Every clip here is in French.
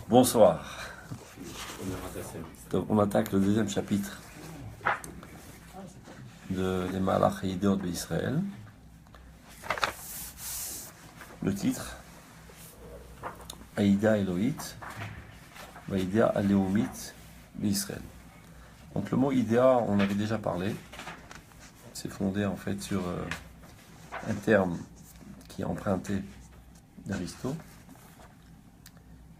Bonsoir. Donc on attaque le deuxième chapitre de les Malach et Idéot d'Israël. Le titre Aïda Elohit, Aïda Aléomit d'Israël. Donc le mot idéa, on avait déjà parlé. C'est fondé en fait sur un terme qui est emprunté d'Aristote,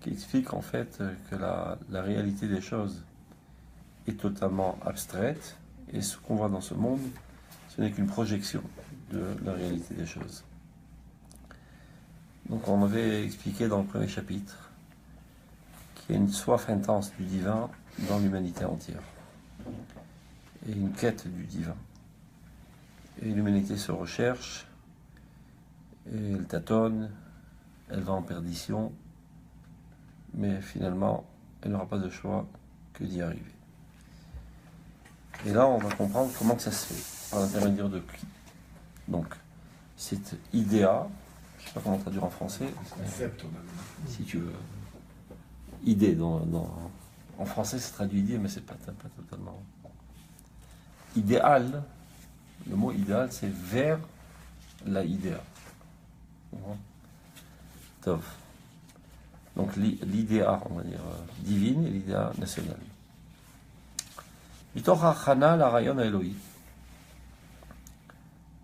qui explique en fait que la réalité des choses est totalement abstraite et ce qu'on voit dans ce monde, ce n'est qu'une projection de la réalité des choses. Donc on avait expliqué dans le premier chapitre qu'il y a une soif intense du divin dans l'humanité entière et une quête du divin. Et l'humanité se recherche, et elle tâtonne, elle va en perdition, mais finalement, elle n'aura pas de choix que d'y arriver. Et là, on va comprendre comment que ça se fait, par l'intermédiaire de qui. Donc, cette idéa, je ne sais pas comment traduire en français, si tu veux. Idée, en français, c'est traduit idée, mais c'est pas totalement. Idéal, le mot idéal, c'est vers la idéa. Tov. Donc l'idéa, on va dire, divine et l'idéa nationale. Mitoch hachana l'arayon haElohi.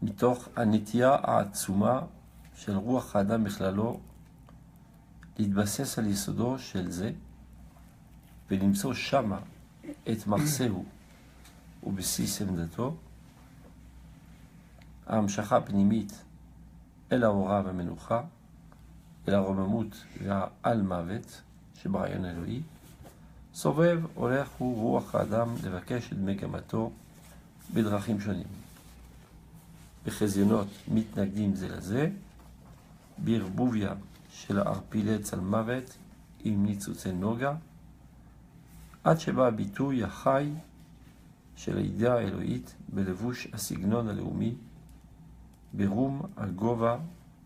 Mitoch hanetia ha'atzuma shel ruach ha'adam bechlalo להתבסס על יסודו של זה ולמצוא שמה את מחסהו ובסיס עמדתו, ההמשכה הפנימית אל האורה והמנוחה, אל הרוממות והעל מוות שברעיון האלוהי, סובב הולך הוא רוח האדם לבקש את מגמתו בדרכים שונים, בחזיונות מתנגדים זה לזה, בערבוביה של הערפילי צל מוות עם ניצוצי נוגה, עד שבא הביטוי החי של הידיעה האלוהית בלבוש הסגנון הלאומי, ברום, הגובה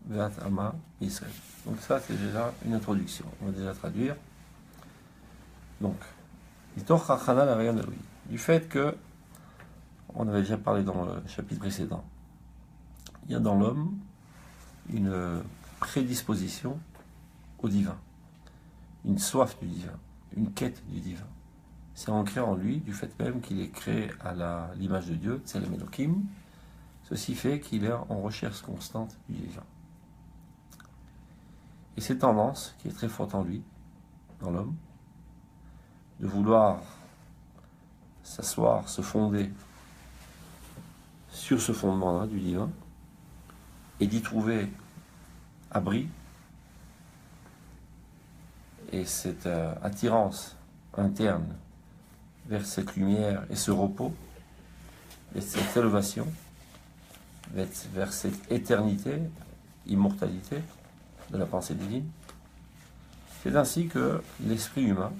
והתאמה ישראל. Donc ça c'est déjà une introduction, on va déjà traduire. Donc, du fait que, on avait déjà parlé dans le chapitre précédent, il y a dans l'homme une prédisposition au divin, une soif du divin, une quête du divin. C'est ancré en lui du fait même qu'il est créé à l'image de Dieu, Tselem Elokim. Ceci fait qu'il est en recherche constante du divin. Et cette tendance, qui est très forte en lui, dans l'homme, de vouloir s'asseoir, se fonder sur ce fondement-là du divin, et d'y trouver abri, et cette attirance interne vers cette lumière et ce repos, et cette élévation, vers cette éternité, immortalité de la pensée divine. C'est ainsi que l'esprit humain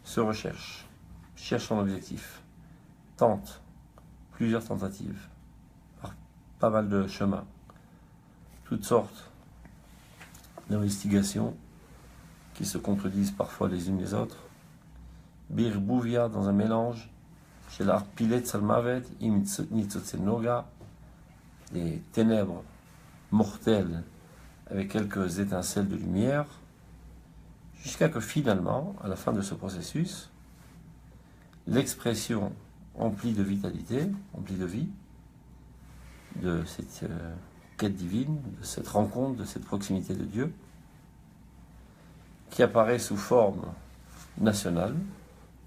se recherche, cherche son objectif, tente plusieurs tentatives, par pas mal de chemins, toutes sortes d'investigations qui se contredisent parfois les unes les autres. Bir Bouvia dans un mélange, chez l'Arpilet Salmavet, Noga, des ténèbres mortelles avec quelques étincelles de lumière, jusqu'à que finalement, à la fin de ce processus, l'expression emplie de vitalité, emplie de vie, de cette quête divine, de cette rencontre, de cette proximité de Dieu, qui apparaît sous forme nationale,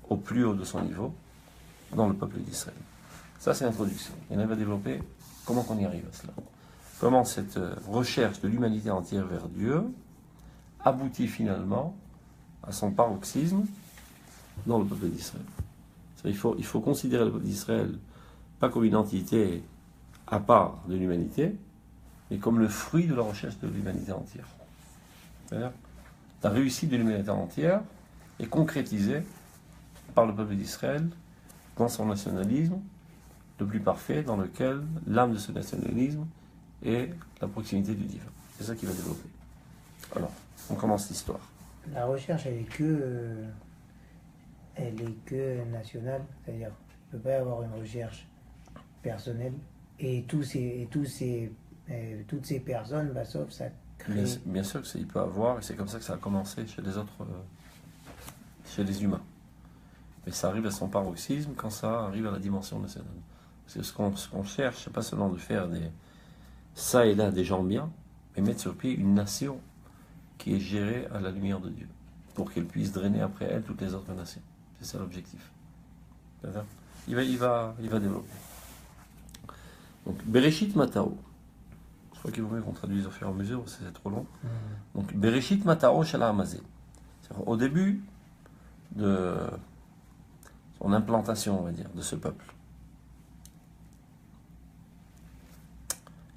au plus haut de son niveau, dans le peuple d'Israël. Ça, c'est l'introduction. Et on va développer comment on y arrive à cela. Comment cette recherche de l'humanité entière vers Dieu aboutit finalement à son paroxysme dans le peuple d'Israël. Il faut considérer le peuple d'Israël pas comme une entité à part de l'humanité, mais comme le fruit de la recherche de l'humanité entière. C'est-à-dire, la réussite de l'humanité entière est concrétisée par le peuple d'Israël dans son nationalisme le plus parfait, dans lequel l'âme de ce nationalisme est la proximité du divin. C'est ça qu'il va développer. Alors, on commence l'histoire. La recherche, elle est que nationale, c'est-à-dire, il ne peut pas y avoir une recherche personnelle et toutes ces personnes, bah, sauf ça Bien, crée. bien sûr il peut avoir, et c'est comme ça que ça a commencé chez les autres, chez les humains. Mais ça arrive à son paroxysme quand ça arrive à la dimension nationale. Parce que ce qu'on cherche, c'est pas seulement de faire ça et là des gens bien, mais mettre sur pied une nation qui est gérée à la lumière de Dieu, pour qu'elle puisse drainer après elle toutes les autres nations. C'est ça l'objectif. D'accord. Il va développer. Donc, Bereshit Matao. Je crois qu'il vaut mieux qu'on traduise au fur et à mesure, parce que c'est trop long. Donc, Bereshit Matao Shala Amazé. Au début de son implantation, on va dire, de ce peuple.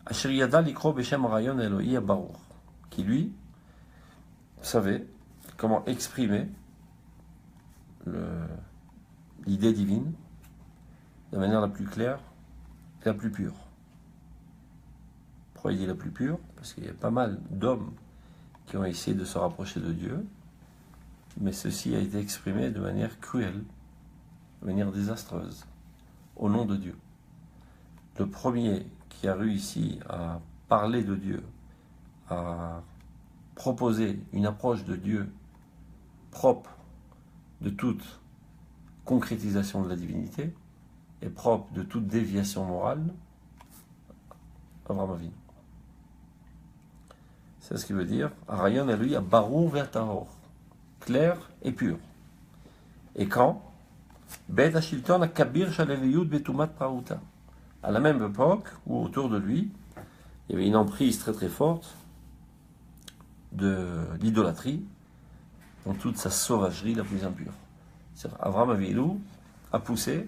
Asher Yada Likro Beshem Rayon Elohi Baruch, qui lui savait comment exprimer l'idée divine de manière la plus claire et la plus pure. Pourquoi il dit la plus pure? Parce qu'il y a pas mal d'hommes qui ont essayé de se rapprocher de Dieu, mais ceci a été exprimé de manière cruelle, de manière désastreuse, au nom de Dieu. Le premier qui a réussi à parler de Dieu, à proposer une approche de Dieu propre de toute concrétisation de la divinité et propre de toute déviation morale, Abraham Avinu. C'est ce qui veut dire Arayon à lui à Barou Vertahor, clair et pur. Et quand Bet Ashilton à Kabir Shaleliyud Betumat Praouta. À la même époque où autour de lui, il y avait une emprise très très forte de l'idolâtrie dans toute sa sauvagerie la plus impure. Abraham Avinu a poussé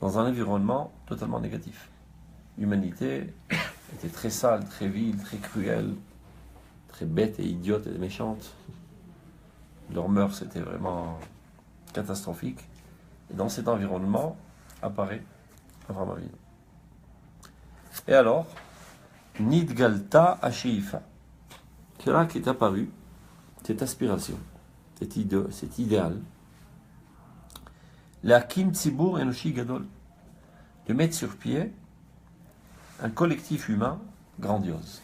dans un environnement totalement négatif. L'humanité était très sale, très vile, très cruelle, très bête et idiote et méchante. Leurs mœurs étaient vraiment catastrophiques. Et dans cet environnement apparaît Abraham Avinu. Et alors, Nidgalta Asheifa. C'est là qu'est apparue cette aspiration, cet idéal. L'Akim Tzibur Enoshi Gadol. De mettre sur pied un collectif humain grandiose.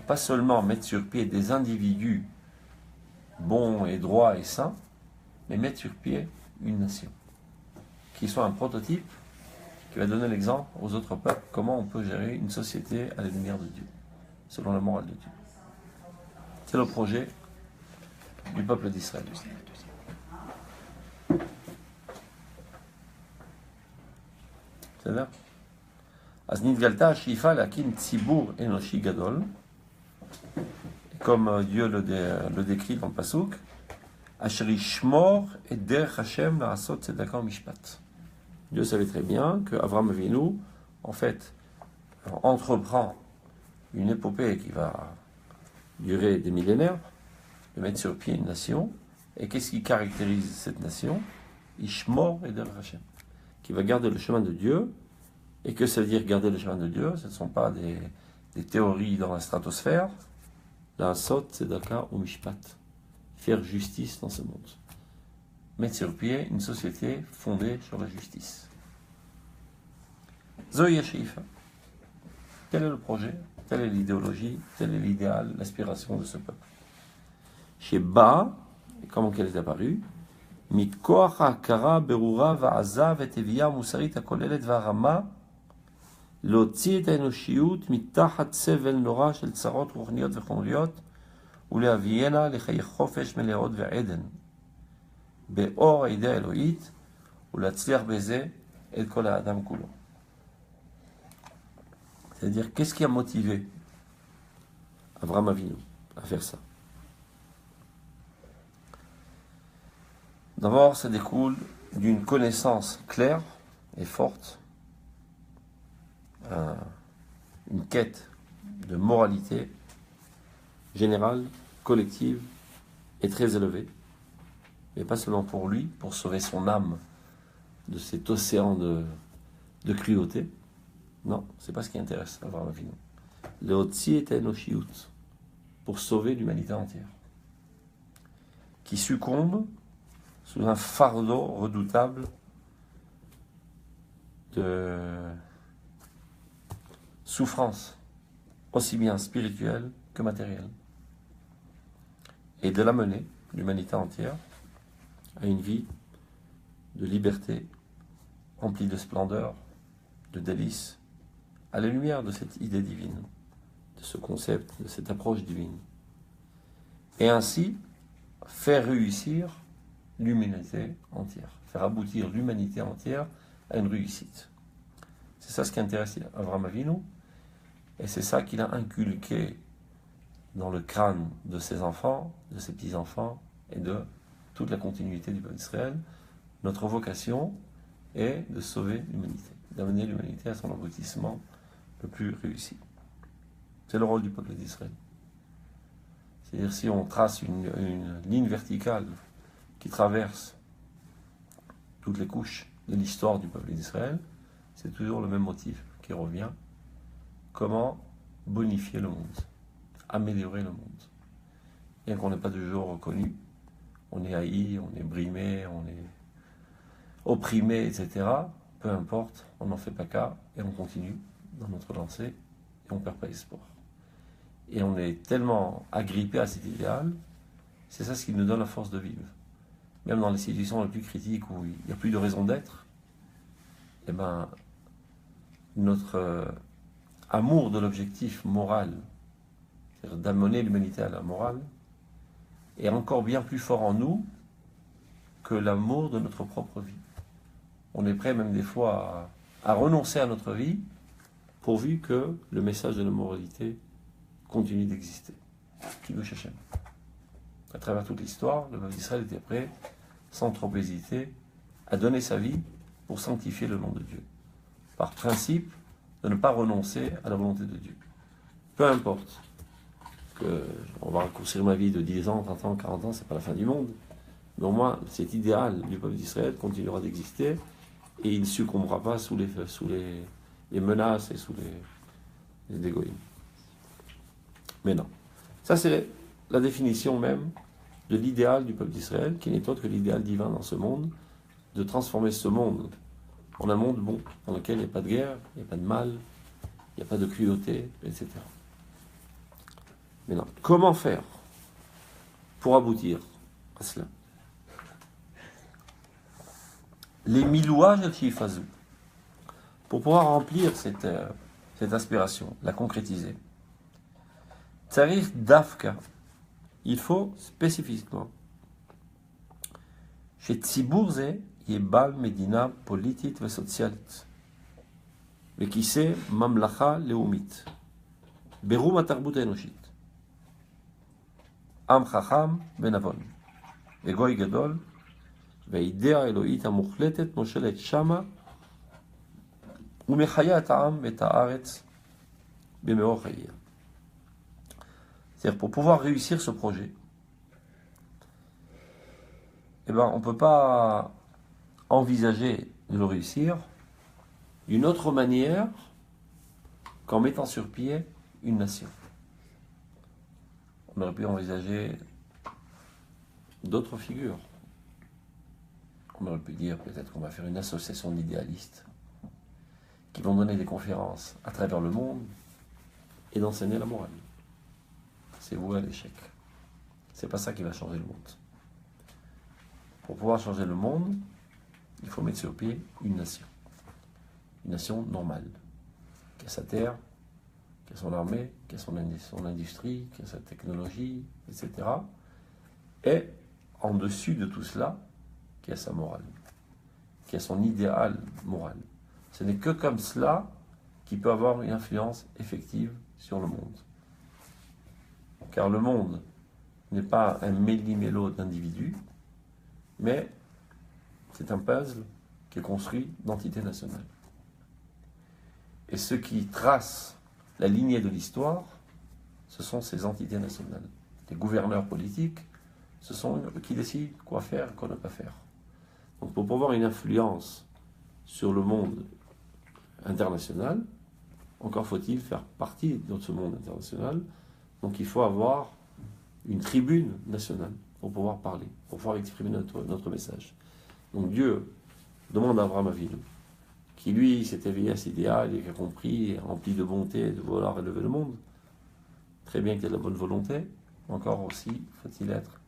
Pas seulement mettre sur pied des individus bons et droits et saints, mais mettre sur pied une nation qui soit un prototype qui va donner l'exemple aux autres peuples comment on peut gérer une société à la lumière de Dieu, selon la morale de Dieu. C'est le projet du peuple d'Israël. C'est-à-dire אז נתגלתה השאיפה להקים ציבור אנושי גדול, comme Dieu le décrit dans le Passouk, אשר ישמור את דרך השם לעשות צדקה ומשפט. Dieu savait très bien que Abraham Avinu, en fait, entreprend une épopée qui va durer des millénaires, de mettre sur pied une nation. Et qu'est-ce qui caractérise cette nation? Ishmor et Derech Hashem, qui va garder le chemin de Dieu. Et que ça veut dire garder le chemin de Dieu? Ce ne sont pas des théories dans la stratosphère. La sot, tzedaka ou mishpat. Faire justice dans ce monde. Mettre sur pied une société fondée sur la justice. Zoya Sheifa. Tel est le projet, telle est l'idéologie, tel est l'idéal, l'aspiration de ce peuple. Chez Ba, comment qu'elle est apparue? Mitkoach ha'akara berura va'aza ve'tevia musarit hakolelet va'rama להוציא את האנושיות מתחת סבל נורא של צרות רוחניות וחומריות ולהביאנה לחיי חופש מלאות ועדן באור הידיעה האלוהית ולהצליח בזה את כל האדם כולו. C'est-à-dire, qu'est-ce qui a motivé Abraham Avinu à faire ça? D'abord, ça découle d'une connaissance claire et forte, une quête de moralité générale, collective et très élevée, mais pas seulement pour lui, pour sauver son âme de cet océan de cruauté. Non, c'est pas ce qui intéresse Abraham Avinu. Leotzi et Enoshiyut, pour sauver l'humanité entière. qui succombe sous un fardeau redoutable de souffrance, aussi bien spirituelle que matérielle, et de l'amener, l'humanité entière, à une vie de liberté, remplie de splendeur, de délices, à la lumière de cette idée divine, de ce concept, de cette approche divine. Et ainsi, faire réussir l'humanité entière, faire aboutir l'humanité entière à une réussite. C'est ça ce qui intéresse Avraham Avinu, et c'est ça qu'il a inculqué dans le crâne de ses enfants, de ses petits-enfants, et de toute la continuité du peuple d'Israël. Notre vocation est de sauver l'humanité, d'amener l'humanité à son aboutissement le plus réussi. C'est le rôle du peuple d'Israël. C'est-à-dire, si on trace une ligne verticale qui traverse toutes les couches de l'histoire du peuple d'Israël, c'est toujours le même motif qui revient. Comment bonifier le monde, améliorer le monde. Bien qu'on n'ait pas de jour reconnu, on est haï, on est brimé, on est opprimé, etc. Peu importe, on n'en fait pas cas et on continue dans notre lancée et on ne perd pas espoir. Et on est tellement agrippé à cet idéal, c'est ça ce qui nous donne la force de vivre. Même dans les situations les plus critiques où il n'y a plus de raison d'être, eh ben, notre amour de l'objectif moral, c'est-à-dire d'amener l'humanité à la morale, est encore bien plus fort en nous que l'amour de notre propre vie. On est prêt même des fois à renoncer à notre vie pourvu que le message de la moralité continue d'exister. Kiddush Hashem. À travers toute l'histoire, le peuple d'Israël était prêt, sans trop hésiter, à donner sa vie pour sanctifier le nom de Dieu. Par principe, de ne pas renoncer à la volonté de Dieu. Peu importe que on va raccourcir ma vie de 10 ans, 30 ans, 40 ans, c'est pas la fin du monde. Mais au moins, cet idéal du peuple d'Israël continuera d'exister et il ne succombera pas sous les menaces et sous les égoïsmes. Mais non. Ça, c'est la définition même de l'idéal du peuple d'Israël, qui n'est autre que l'idéal divin dans ce monde, de transformer ce monde en un monde bon, dans lequel il n'y a pas de guerre, il n'y a pas de mal, il n'y a pas de cruauté, etc. Mais non. Comment faire pour aboutir à cela? Les milouages al Shifazou, pour pouvoir remplir cette aspiration, la concrétiser. Tsarich Dafka, il faut spécifiquement, chez Tzibourze, Yebal Medina politique et sociale, mais qui c'est Mamlacha Leumit, Berum Atarbut Enoshit, Am Chacham Benavon, Egoy Gadol, והאידאה האלוהית המוחלטת מושלת שמה ומחיה את העם ואת הארץ במאור חייה. C'est-à-dire, pour pouvoir réussir ce projet, eh ben, on ne peut pas envisager de le réussir d'une autre manière qu'en mettant sur pied une nation. On aurait pu envisager d'autres figures. On aurait pu dire peut-être qu'on va faire une association d'idéalistes qui vont donner des conférences à travers le monde et d'enseigner la morale. C'est voué à l'échec. C'est pas ça qui va changer le monde. Pour pouvoir changer le monde, il faut mettre sur pied une nation. Une nation normale, qui a sa terre, qui a son armée, qui a son industrie, qui a sa technologie, etc. Et en dessus de tout cela, qui a sa morale, qui a son idéal moral. Ce n'est que comme cela qu'il peut avoir une influence effective sur le monde. Car le monde n'est pas un méli-mélo d'individus, mais c'est un puzzle qui est construit d'entités nationales. Et ce qui trace la lignée de l'histoire, ce sont ces entités nationales. Les gouverneurs politiques, ce sont eux qui décident quoi faire et quoi ne pas faire. Donc pour avoir une influence sur le monde international, encore faut-il faire partie de ce monde international. Donc il faut avoir une tribune nationale. pour pouvoir parler, pour pouvoir exprimer notre message. Donc Dieu demande à Abraham Avinu, qui lui s'est éveillé à cet idéal et qui a compris, rempli de bonté, de vouloir élever le monde. Très bien qu'il y ait de la bonne volonté, encore aussi faut-il être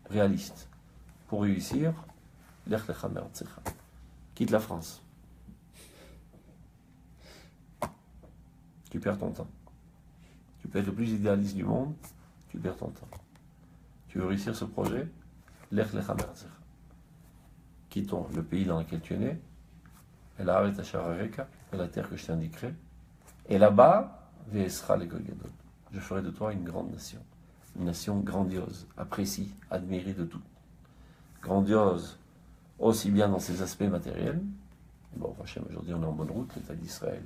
réaliste. Pour réussir, quitte la France. Tu perds ton temps. Tu peux être le plus idéaliste du monde, tu perds ton temps. Tu veux réussir ce projet, quittons le pays dans lequel tu es né, et la terre que je t'indiquerai, et là-bas, je ferai de toi une grande nation. Une nation grandiose, apprécie, admirée de tout. Grandiose, aussi bien dans ses aspects matériels. Bon, aujourd'hui on est en bonne route, l'État d'Israël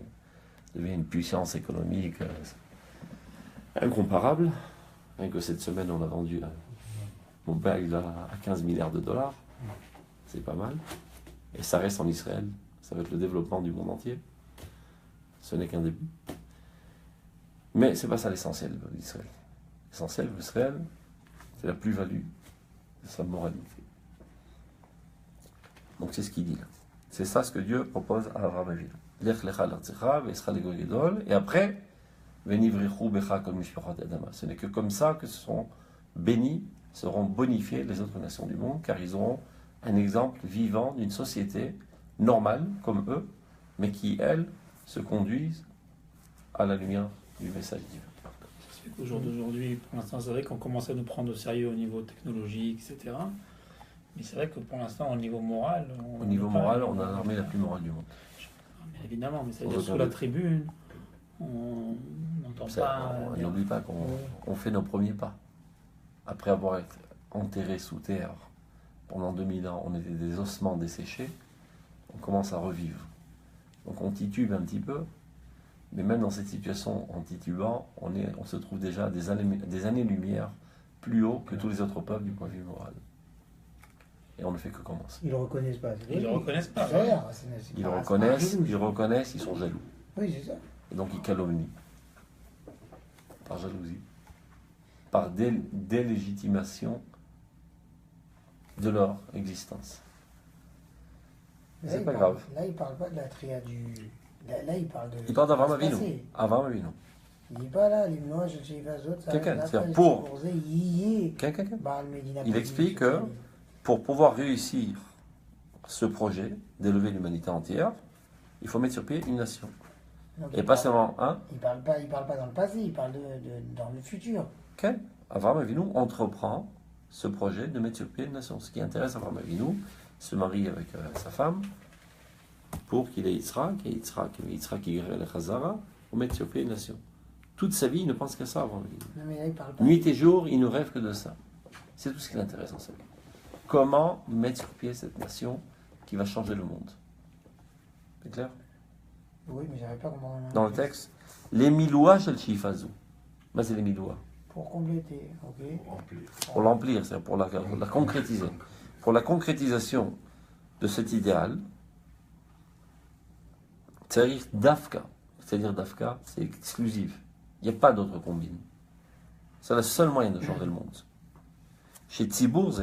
devient une puissance économique incomparable. Rien que cette semaine, on a vendu mon père il a à 15 milliards de dollars. C'est pas mal. Et ça reste en Israël. Ça va être le développement du monde entier. Ce n'est qu'un début. Mais c'est pas ça l'essentiel d'Israël. L'essentiel d'Israël, c'est la plus-value de sa moralité. Donc c'est ce qu'il dit là. C'est ça ce que Dieu propose à Abraham Avinu. Lech lecha l'artzecha, ve'esra l'ego gedol. Et après, venivrichu becha kol mishpachot adama. Ce n'est que comme ça que seront bénis, seront bonifiées les autres nations du monde, car ils auront un exemple vivant d'une société normale, comme eux, mais qui, elles, se conduisent à la lumière du message divin. Ça se fait qu'au jour d'aujourd'hui, pour l'instant, c'est vrai qu'on commence à nous prendre au sérieux au niveau technologique, etc. Mais c'est vrai que pour l'instant, au niveau moral... Au niveau moral, on a l'armée la plus morale du monde. Mais évidemment, mais ça veut dire sous la tribune, on n'entend pas... On n'oublie pas qu'on fait nos premiers pas. Après avoir été enterrés sous terre pendant 2000 ans, on était des ossements desséchés, on commence à revivre. Donc on titube un petit peu, mais même dans cette situation, en titubant, on se trouve déjà des années-lumière plus haut que tous les autres peuples du point de vue moral. Et on ne fait que commencer. Ils ne le reconnaissent pas. Ils ne le reconnaissent pas. Ils le reconnaissent, ils sont jaloux. Oui, c'est ça. Et donc ils calomnient. Par jalousie. Par délégitimation de leur existence. Mais c'est pas grave. Là, il ne parle pas de la triade du... Là, il parle de... Il parle d'Avraham Avinu. Avraham Avinu. Il ne dit pas là, les Minois, je sais pas d'autres... Quelqu'un, c'est-à-dire pour... Il explique que pour pouvoir réussir ce projet d'élever l'humanité entière, il faut mettre sur pied une nation. Donc, et pas seulement un. Il parle pas dans le passé, il parle dans le futur. Avraham Avinu entreprend ce projet de mettre sur pied une nation. Ce qui intéresse Avraham Avinu, se marie avec sa femme pour qu'il ait Yitzhak, et Yitzhak qui guérit le Chazara, pour mettre sur pied une nation. Toute sa vie, il ne pense qu'à ça, Avraham Avinu. Nuit et jour, il ne rêve que de ça. C'est tout ce qui l'intéresse en sa vie. Comment mettre sur pied cette nation qui va changer le monde. C'est clair? Oui, mais j'avais pas comment... Dans le texte, les miloua shel shifazu. Mais c'est les miloua. Pour compléter, ok. Pour l'emplir, c'est-à-dire pour la concrétiser. Pour la concrétisation de cet idéal, c'est-à-dire dafka. C'est-à-dire dafka, c'est exclusif. Il n'y a pas d'autre combine. C'est le seul moyen de changer le monde. Chez Tzibour,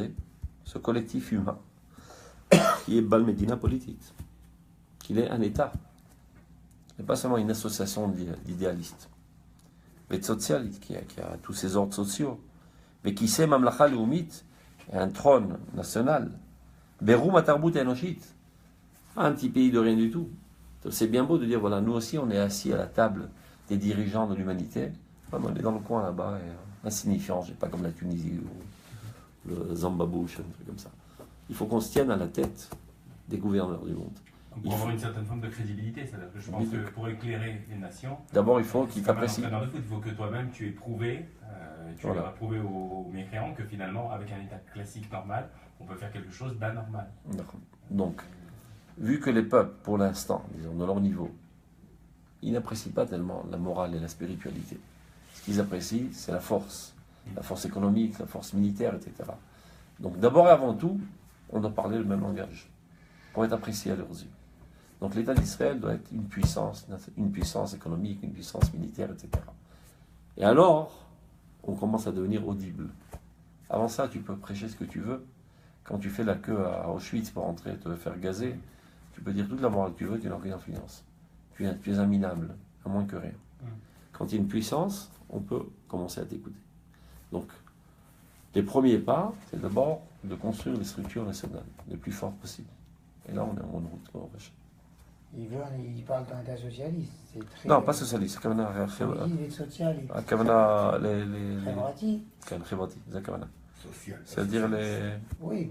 ce collectif humain, qui est Balmedina politique, qu'il est un État, et pas seulement une association d'idéalistes, mais socialiste, qui a tous ses ordres sociaux, mais qui sait Mamlacha Leumit, un trône national, Berum Atarbut Enoshit, un petit pays de rien du tout. C'est bien beau de dire, voilà, nous aussi on est assis à la table des dirigeants de l'humanité, on est dans le coin là-bas, insignifiant, pas comme la Tunisie ou le Zambabouche, un truc comme ça. Il faut qu'on se tienne à la tête des gouverneurs du monde. Pour avoir une certaine forme de crédibilité, c'est-à-dire que je pense que pour éclairer les nations, d'abord il faut qu'ils t'apprécient. Dans le foot, il faut que toi-même tu aies prouvé, aies prouvé aux mécréants que finalement, avec un état classique normal, on peut faire quelque chose d'anormal. Donc, vu que les peuples, pour l'instant, disons, de leur niveau, ils n'apprécient pas tellement la morale et la spiritualité. Ce qu'ils apprécient, c'est la force économique, la force militaire, etc. Donc d'abord et avant tout, on doit parler le même langage pour être apprécié à leurs yeux. Donc l'État d'Israël doit être une puissance économique, une puissance militaire, etc. Et alors, on commence à devenir audible. Avant ça, tu peux prêcher ce que tu veux. Quand tu fais la queue à Auschwitz pour entrer te faire gazer, tu peux dire toute la morale que tu veux, tu n'as aucune influence. Tu es un minable, à moins que rien. Quand il y a une puissance, on peut commencer à t'écouter. Donc, les premiers pas, c'est d'abord de construire les structures nationales, les plus fortes possibles. Et là, on est en bonne route. Bon, il parle d'un État socialiste. C'est très... non, pas socialiste, הכוונה il est socialiste. הכוונה חברתי. כן, חברתי, זה הכוונה. סוציאל. c'est-à-dire Oui,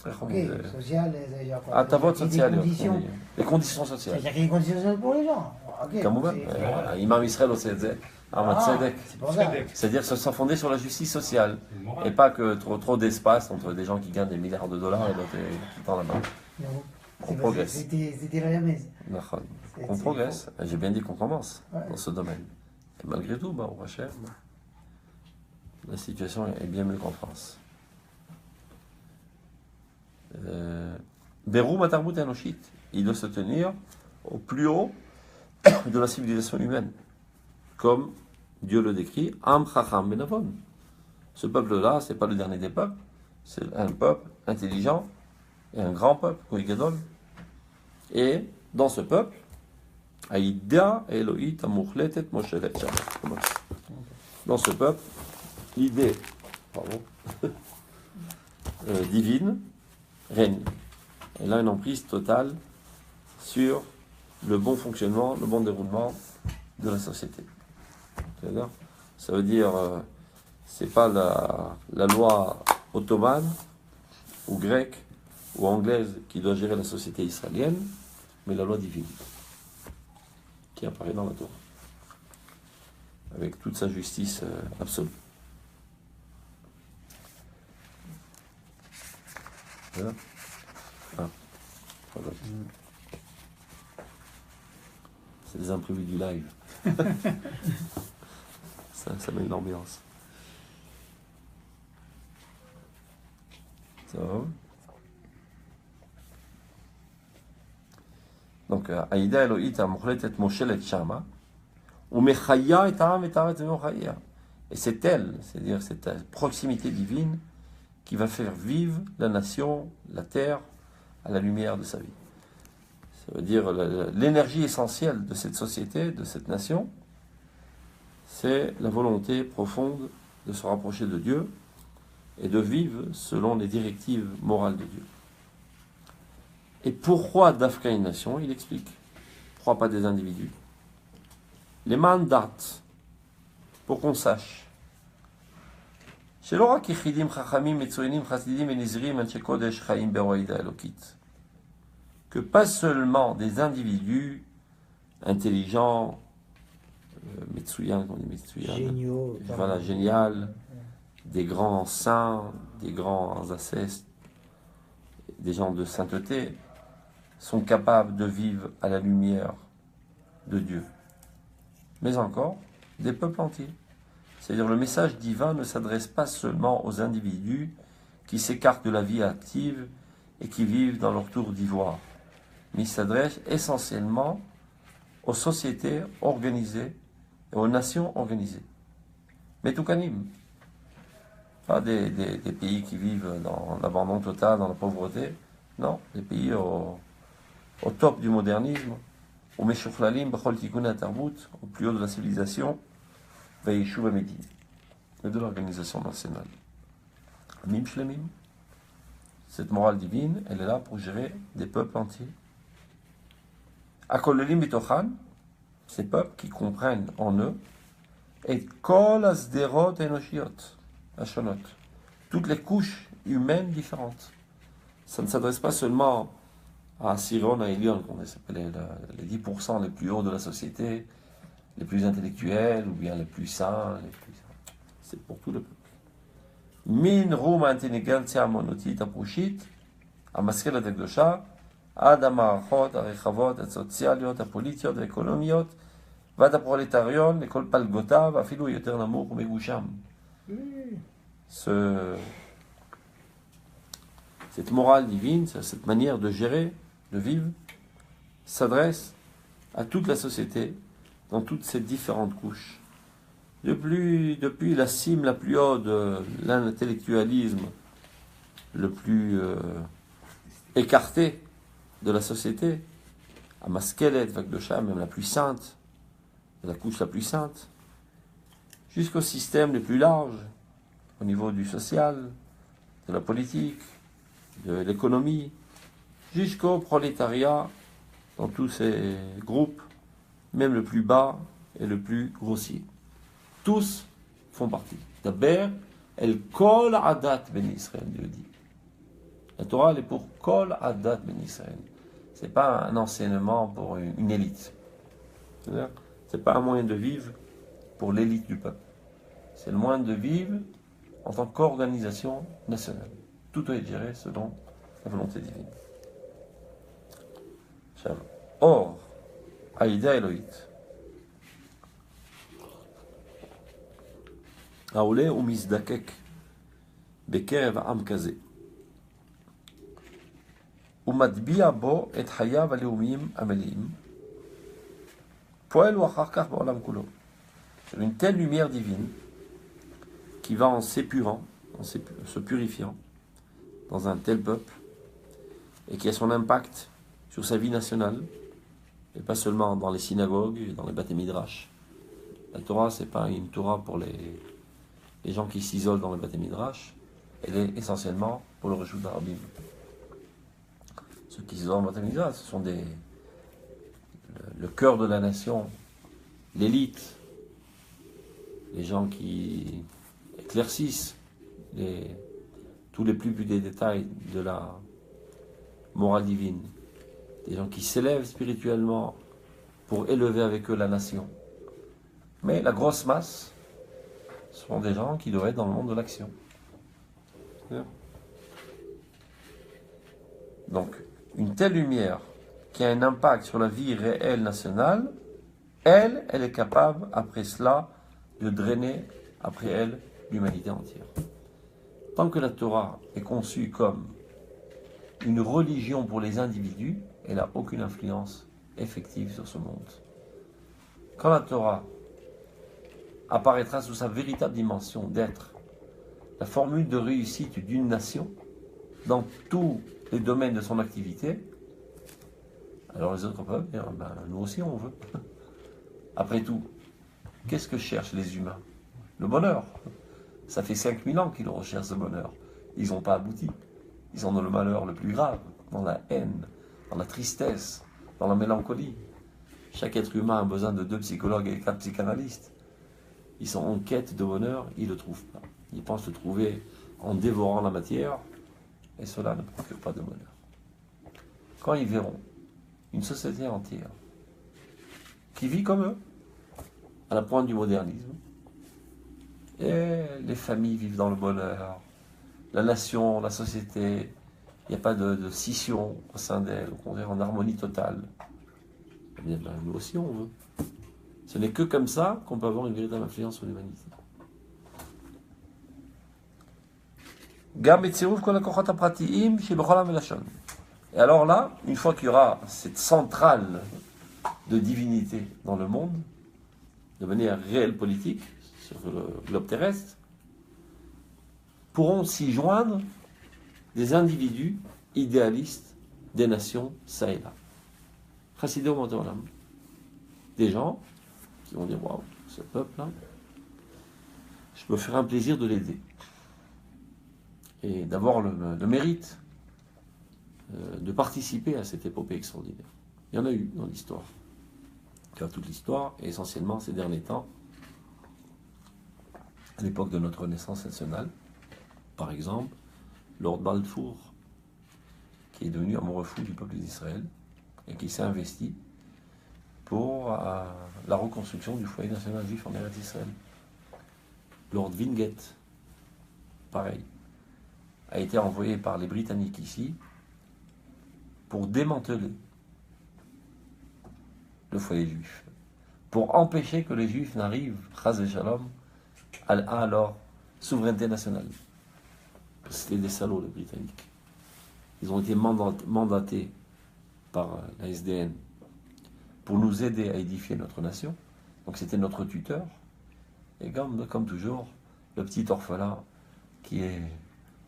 איך ok, אומרים? זה- social, c'est-à-dire quoi? הטבות C'est des סוציאליות. conditions. les conditions sociales. C'est-à-dire qu'il y a des conditions sociales pour les gens. Ok, כמובן, c'est- אימאם ישראל עושה את זה, אמר Ah, צדק. c'est pour ça. C'est-à-dire se sont fondés sur la justice sociale. C'est une morale. Et pas que trop d'espace entre des gens qui gagnent des milliards de dollars et d'autres qui tendent la main. Non, On c'est parce que progresse. C'était la messe. D'accord. C'est- On c'est progresse. J'ai bien dit qu'on commence Ouais. dans ce domaine. Et malgré tout, au Hachem, la situation est bien mieux qu'en France. Beroum Atarbut Enoshit, il doit se tenir au plus haut de la civilisation humaine. Comme Dieu le décrit, Am Chacham Benavon. Ce peuple-là, c'est pas le dernier des peuples, c'est un peuple intelligent et un grand peuple, Koïgadol. Et dans ce peuple, Aïda Elohit Amuchletet Moshelet Shabbat. Dans ce peuple, l'idée divine règne. Elle a une emprise totale sur le bon fonctionnement, le bon déroulement de la société. C'est-à-dire, ça veut dire, c'est pas la loi ottomane ou grecque ou anglaise qui doit gérer la société israélienne, mais la loi divine qui apparaît dans la Torah, avec toute sa justice absolue. Voilà. Ah, voilà. C'est des imprévus du live. ça met une ambiance. Ça va? Donc, Aïda Elohit Amuchletet Moshelet Shama, ou Mechaya et Aram et Taret Mechaya. Et c'est elle, c'est-à-dire cette proximité divine qui va faire vivre la nation, la terre, à la lumière de sa vie. Ça veut dire l'énergie essentielle de cette société, de cette nation, c'est la volonté profonde de se rapprocher de Dieu et de vivre selon les directives morales de Dieu. Et pourquoi Dafka une nation? Il explique. Pourquoi pas des individus? Les mandats, pour qu'on sache. Que pas seulement des individus intelligents, Metsuyan, on dit Metsuyan, Géniaux. voilà, génial, des grands saints, des grands ascètes, des gens de sainteté, sont capables de vivre à la lumière de Dieu. Mais encore, des peuples entiers. C'est-à-dire le message divin ne s'adresse pas seulement aux individus qui s'écartent de la vie active et qui vivent dans leur tour d'ivoire, mais il s'adresse essentiellement aux sociétés organisées et aux nations organisées. Metoukanim, pas des pays qui vivent dans l'abandon total, dans la pauvreté, non, des pays au top du modernisme, au Meshochlalim, Bechol Tikkun Tarbut, au plus haut de la civilisation, Ve'yeshuv Amedin, et de l'organisation nationale. Mim Shlemim, cette morale divine, elle est là pour gérer des peuples entiers. Akolelim Bitochan, ces peuples qui comprennent en eux, et Kol Asderot Enoshiot, Ashonot, toutes les couches humaines différentes. Ça ne s'adresse pas seulement à Siron, à Elion, qu'on appelle les 10% les plus hauts de la société, les plus intellectuels, ou bien les plus saints, c'est pour tout le peuple. Min rum intelligentsia monotit aprushit, המשכלת הקדושה, עד המערכות הרחבות הסוציאליות, הפוליטיות והאקונומיות, ועד הפרולטריון לכל פלגותיו, אפילו יותר נמוך ומגושם. Cette morale divine, cette manière de gérer, de vivre, s'adresse à toute la société, dans toutes ces différentes couches, Depuis la cime la plus haute de l'intellectualisme le plus écarté de la société, à Maskelet, Vagdosha, même la plus sainte, la couche la plus sainte, jusqu'au système le plus large, au niveau du social, de la politique, de l'économie, jusqu'au prolétariat, dans tous ces groupes, même le plus bas et le plus grossier. Tous font partie. D'abord, el kol adat ben Israël, Dieu dit. La Torah, elle est pour kol adat ben Israël. C'est pas un enseignement pour une élite. C'est pas un moyen de vivre pour l'élite du peuple. C'est le moyen de vivre en tant qu'organisation nationale. Tout doit être géré selon la volonté divine. Or, Aïda Elohit, העולה ומזדקק בקרב עם כזה, ומטביע בו את חייו הלאומיים המלאים, פועל הוא אחר כך בעולם כולו. C'est une telle lumière divine qui va en s'épurant, en se purifiant dans un tel peuple, et qui a son impact sur sa vie nationale, et pas seulement dans les synagogues et dans les Bate Midrash. La Torah, c'est pas une Torah pour les gens qui s'isolent dans le Bate Midrash, elle est essentiellement pour le Reshut Harabim. Ceux qui s'isolent dans le Bate Midrash, ce sont le cœur de la nation, l'élite, les gens qui éclaircissent tous les plus petits détails de la morale divine, des gens qui s'élèvent spirituellement pour élever avec eux la nation. Mais la grosse masse, ce sont des gens qui doivent être dans le monde de l'action. Donc, une telle lumière qui a un impact sur la vie réelle nationale, elle est capable, après cela, de drainer après elle l'humanité entière. Tant que la Torah est conçue comme une religion pour les individus, elle n'a aucune influence effective sur ce monde. Quand la Torah apparaîtra sous sa véritable dimension d'être la formule de réussite d'une nation dans tous les domaines de son activité, alors les autres peuvent dire, nous aussi on veut. Après tout, qu'est-ce que cherchent les humains? Le bonheur. Ça fait 5000 ans qu'ils recherchent ce bonheur. Ils n'ont pas abouti. Ils sont dans le malheur le plus grave, dans la haine, dans la tristesse, dans la mélancolie. Chaque être humain a besoin de 2 psychologues et 4 psychanalystes. Ils sont en quête de bonheur, ils ne le trouvent pas. Ils pensent le trouver en dévorant la matière, et cela ne procure pas de bonheur. Quand ils verront une société entière qui vit comme eux, à la pointe du modernisme, et les familles vivent dans le bonheur, la nation, la société, il n'y a pas de scission au sein d'elle, au contraire en harmonie totale. Eh bien, nous aussi on veut. Ce n'est que comme ça qu'on peut avoir une véritable influence sur l'humanité. Et alors là, une fois qu'il y aura cette centrale de divinité dans le monde, de manière réelle politique, sur le globe terrestre, pourront s'y joindre des individus idéalistes des nations ça et là. Chassidé au Olam. Des gens qui vont dire, waouh, ce peuple-là, je peux faire un plaisir de l'aider. Et d'avoir le mérite de participer à cette épopée extraordinaire. Il y en a eu dans l'histoire. Car toute l'histoire, et essentiellement ces derniers temps, à l'époque de notre Renaissance nationale, par exemple, Lord Balfour, qui est devenu amoureux fou du peuple d'Israël, et qui s'est investi pour la reconstruction du foyer national juif en Eretz Israël. Lord Wingate, pareil, a été envoyé par les Britanniques ici pour démanteler le foyer juif, pour empêcher que les juifs n'arrivent, chas et shalom, à leur souveraineté nationale. C'était des salauds, les Britanniques. Ils ont été mandatés par la SDN pour nous aider à édifier notre nation. Donc c'était notre tuteur. Et comme toujours, le petit orphelin qui est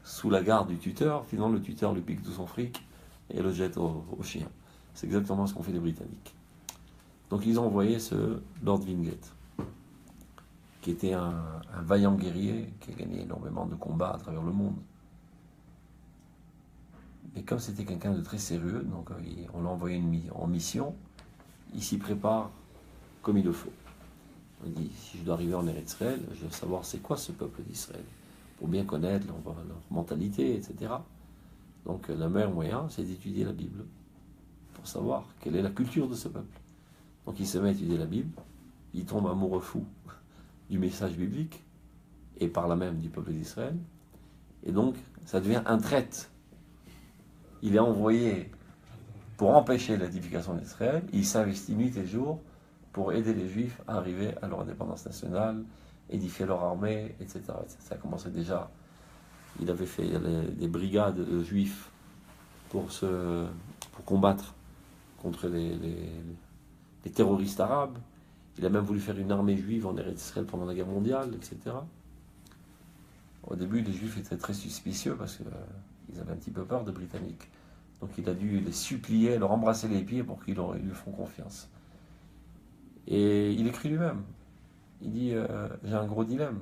sous la garde du tuteur, finalement le tuteur lui pique tout son fric et le jette au chien. C'est exactement ce qu'ont fait les Britanniques. Donc ils ont envoyé ce Lord Wingate, qui était un vaillant guerrier, qui a gagné énormément de combats à travers le monde. Mais comme c'était quelqu'un de très sérieux, donc on l'a envoyé en mission, il s'y prépare comme il le faut. On dit, si je dois arriver en Eretz Israël, je veux savoir c'est quoi ce peuple d'Israël, pour bien connaître leur mentalité, etc. Donc le meilleur moyen, c'est d'étudier la Bible, pour savoir quelle est la culture de ce peuple. Donc il se met à étudier la Bible, il tombe amoureux fou du message biblique, et par là même du peuple d'Israël, et donc ça devient un traître. Il est envoyé pour empêcher l'édification d'Israël, il s'investit nuit et jour pour aider les Juifs à arriver à leur indépendance nationale, édifier leur armée, etc. Ça a commencé déjà, il avait fait des brigades de Juifs pour combattre contre les terroristes arabes. Il a même voulu faire une armée juive en Eretz Israël pendant la guerre mondiale, etc. Au début, les Juifs étaient très suspicieux parce qu'ils avaient un petit peu peur des Britanniques. Donc il a dû les supplier, leur embrasser les pieds pour qu'ils lui font confiance. Et il écrit lui-même. Il dit, j'ai un gros dilemme.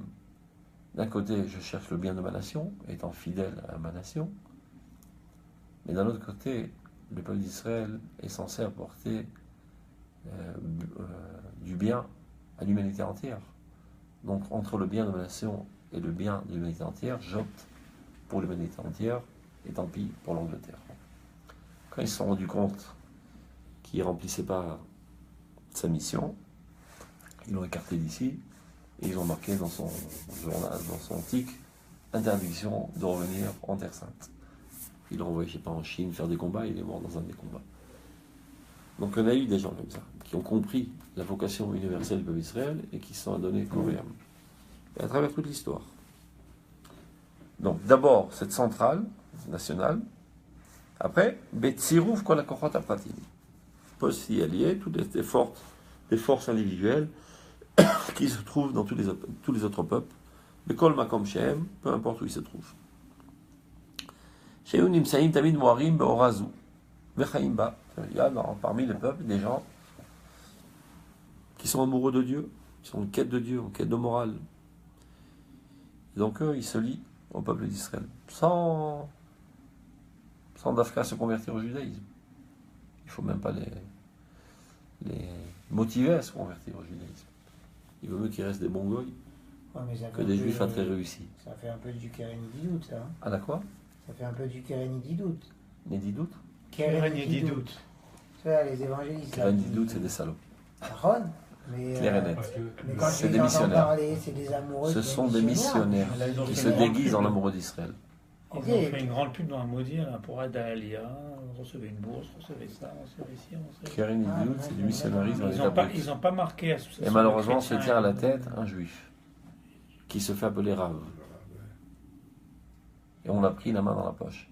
D'un côté, je cherche le bien de ma nation, étant fidèle à ma nation. Mais d'un autre côté, le peuple d'Israël est censé apporter du bien à l'humanité entière. Donc entre le bien de ma nation et le bien de l'humanité entière, j'opte pour l'humanité entière, et tant pis pour l'Angleterre. Quand ils se sont rendus compte qu'il ne remplissait pas sa mission, ils l'ont écarté d'ici, et ils ont marqué dans son journal, dans son tic, interdiction de revenir en Terre Sainte. Ils l'ont envoyé, je ne sais pas, en Chine faire des combats, il est mort dans un des combats. Donc on a eu des gens comme ça, qui ont compris la vocation universelle du peuple d'Israël et qui se sont donnés corps et âme. Et à travers toute l'histoire. Donc d'abord cette centrale nationale, après, Betsirouf kol hakochot hapratim. Peut s'y allier toutes les forces individuelles qui se trouvent dans tous les autres peuples. Bekol makom shehem, peu importe où ils se trouvent. Shehu nimsaim tamid moarim beorazu. Vechaim ba. Il y a parmi les peuples des gens qui sont amoureux de Dieu, qui sont en quête de Dieu, en quête de morale. Et donc eux, ils se lient au peuple d'Israël, sans d'Afka se convertir au judaïsme. Il ne faut même pas les motiver à se convertir au judaïsme. Il vaut mieux qu'ils restent des bons goy que des juifs à très réussis. Ça fait un peu du Kérénididout, ça. Hein. Ah, la quoi? Ça fait un peu du Kérénididout. Nédidout? Kérénididout. Tu vois, les évangélistes. Kérénididout, c'est des salauds. Ron, mais, Clair et net. mais quand C'est tu des les entends missionnaires. parler, c'est des amoureux. Ce sont des missionnaires qui se déguisent en amoureux d'Israël. Ils ont fait une grande pub dans un maudit là, pour aider à Alia, recevez une bourse, recevez ça, recevez ci, recevez ça. Kérénididout, c'est du missionnarisme en Ils n'ont pas marqué association. Et malheureusement, se tient à la tête un juif qui se fait appeler Rav. Et on l'a pris la main dans la poche.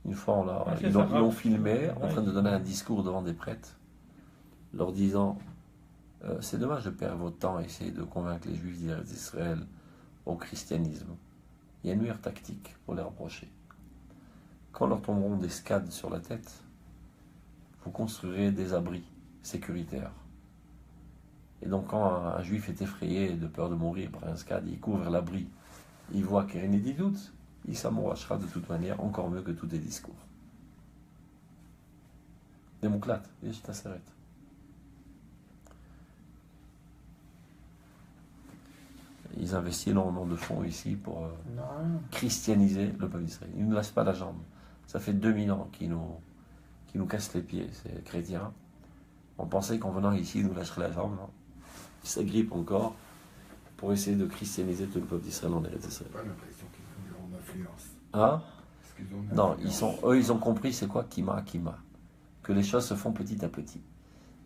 Une fois, ils l'ont filmé en train de donner un discours devant des prêtres, leur disant c'est dommage de perdre votre temps à essayer de convaincre les juifs d'Israël au christianisme. Il y a une meilleure tactique pour les rapprocher. Quand leur tomberont des scades sur la tête, vous construirez des abris sécuritaires. Et donc quand un juif est effrayé de peur de mourir par un scade, il couvre l'abri, il voit qu'il n'y a rien de doute, il s'amourachera de toute manière, encore mieux que tous les discours. Démoclate, et je t'arrête. Ils investissent énormément de fonds ici pour christianiser le peuple d'Israël. Ils ne nous lâchent pas la jambe. Ça fait 2000 ans qu'ils nous cassent les pieds, ces chrétiens. On pensait qu'en venant ici, ils nous lâcheraient la jambe. Non. Ils s'agrippent encore pour essayer de christianiser tout le peuple d'Israël en Eretz Israël. J'ai pas l'impression qu'ils ont une grande influence. Hein? Non, influence. ils ont compris c'est quoi Kima. Que les choses se font petit à petit.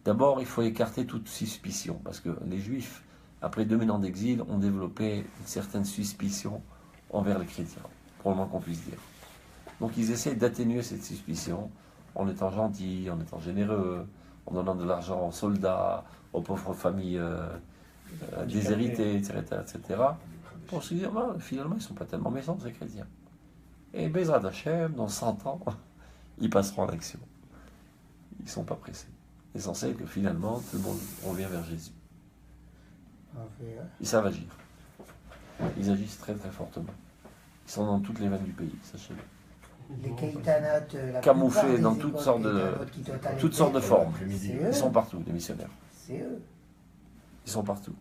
D'abord, il faut écarter toute suspicion, parce que les Juifs, après 2000 ans d'exil, ont développé une certaine suspicion envers les chrétiens, pour le moins qu'on puisse dire. Donc ils essaient d'atténuer cette suspicion en étant gentils, en étant généreux, en donnant de l'argent aux soldats, aux pauvres familles déshérités, etc., etc., pour se dire, bah, finalement, ils ne sont pas tellement méchants, ces chrétiens. Et Bezrat Hashem, dans 100 ans, ils passeront à l'action. Ils ne sont pas pressés. L'essentiel est que finalement, tout le monde revient vers Jésus. Ils savent agir. Ils agissent très très fortement. Ils sont dans toutes les veines du pays, sachez-le. Les Keïtanat, Camouflés dans toutes sortes de formes. Ils sont partout, les missionnaires. C'est eux. Ils sont partout.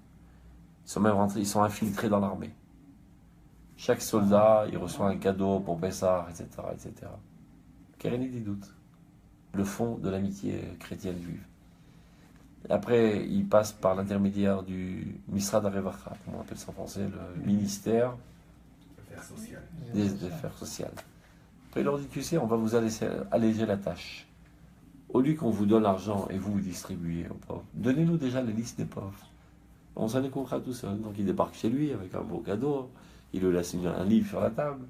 Ils sont même rentrés, ils sont infiltrés dans l'armée. Chaque soldat, il reçoit un cadeau pour Pessah, etc., etc. Kérénie des doutes. Le fond de l'amitié chrétienne juive. Et après, il passe par l'intermédiaire du Misrad Arevach, comme on appelle ça en français, le ministère des Affaires sociales. Après, il leur dit, tu sais, on va vous alléger la tâche. Au lieu qu'on vous donne l'argent et vous vous distribuez aux pauvres, donnez-nous déjà la liste des pauvres. On s'en occupera tout seul. Donc il débarque chez lui avec un beau cadeau, il lui laisse un livre sur la table.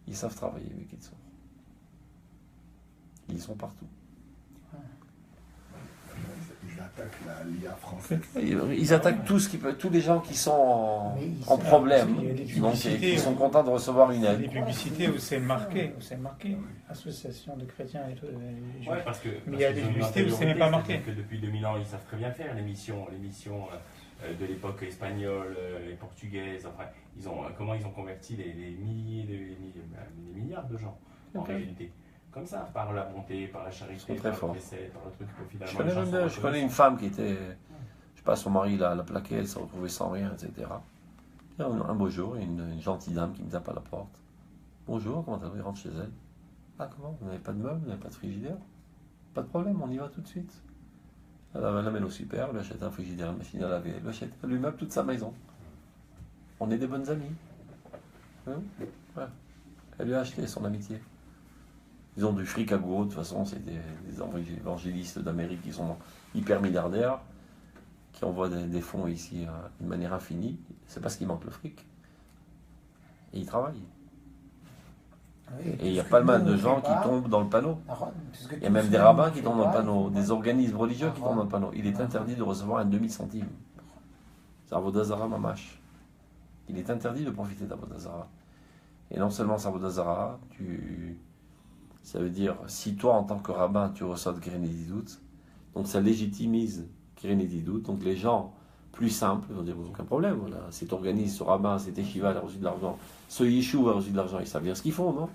Ils savent travailler, mais qu'ils sont. Ils sont partout. Ils attaquent la LIA française. Ils attaquent tous les gens qui sont en problème, donc qui sont contents de recevoir une Il y a des aide. publicités où c'est marqué, association de chrétiens et tout. Ouais, parce que, Mais il y a des publicités où c'est même pas marqué. Que depuis 2000 ans, ils savent très bien faire les missions de l'époque espagnole et portugaise. Enfin, comment ils ont converti les milliards de gens en réalité. Comme ça, par la bonté, par la charité, par le décès, par le truc que finalement. Je connais une femme qui était, je sais pas, son mari l'a plaqué, elle s'est retrouvée sans rien, etc. Et un beau jour, une gentille dame qui me tape à la porte. Bonjour, comment ça va? Il rentre chez elle. Ah, comment? Vous n'avez pas de meubles, vous n'avez pas de frigidaire? Pas de problème, on y va tout de suite. Elle l'amène au super, elle lui achète un frigidaire, une machine à laver, elle lui meuble toute sa maison. On est des bonnes amies. Ouais. Elle lui a acheté son amitié. Ils ont du fric à gogo, de toute façon, c'est des évangélistes d'Amérique qui sont hyper milliardaires, qui envoient des fonds ici de manière infinie. C'est parce qu'il manque le fric. Et ils travaillent. Oui, et il y a pas mal de gens qui tombent dans le panneau. Il y a même des rabbins qui tombent dans le panneau, des organismes religieux qui tombent dans le panneau. Il est interdit de recevoir un demi-centime. C'est un Vodazara Mamash. Il est interdit de profiter d'Avodazara. Et non seulement c'est Avodazara, ça veut dire, si toi, en tant que rabbin, tu reçois de Grénédidout, donc ça légitimise Grénédidout, donc les gens plus simples vont dire, aucun problème, voilà. Cet organisme, ce rabbin, cet échival a reçu de l'argent, ce yeshou a reçu de l'argent, ils savent bien ce qu'ils font, non?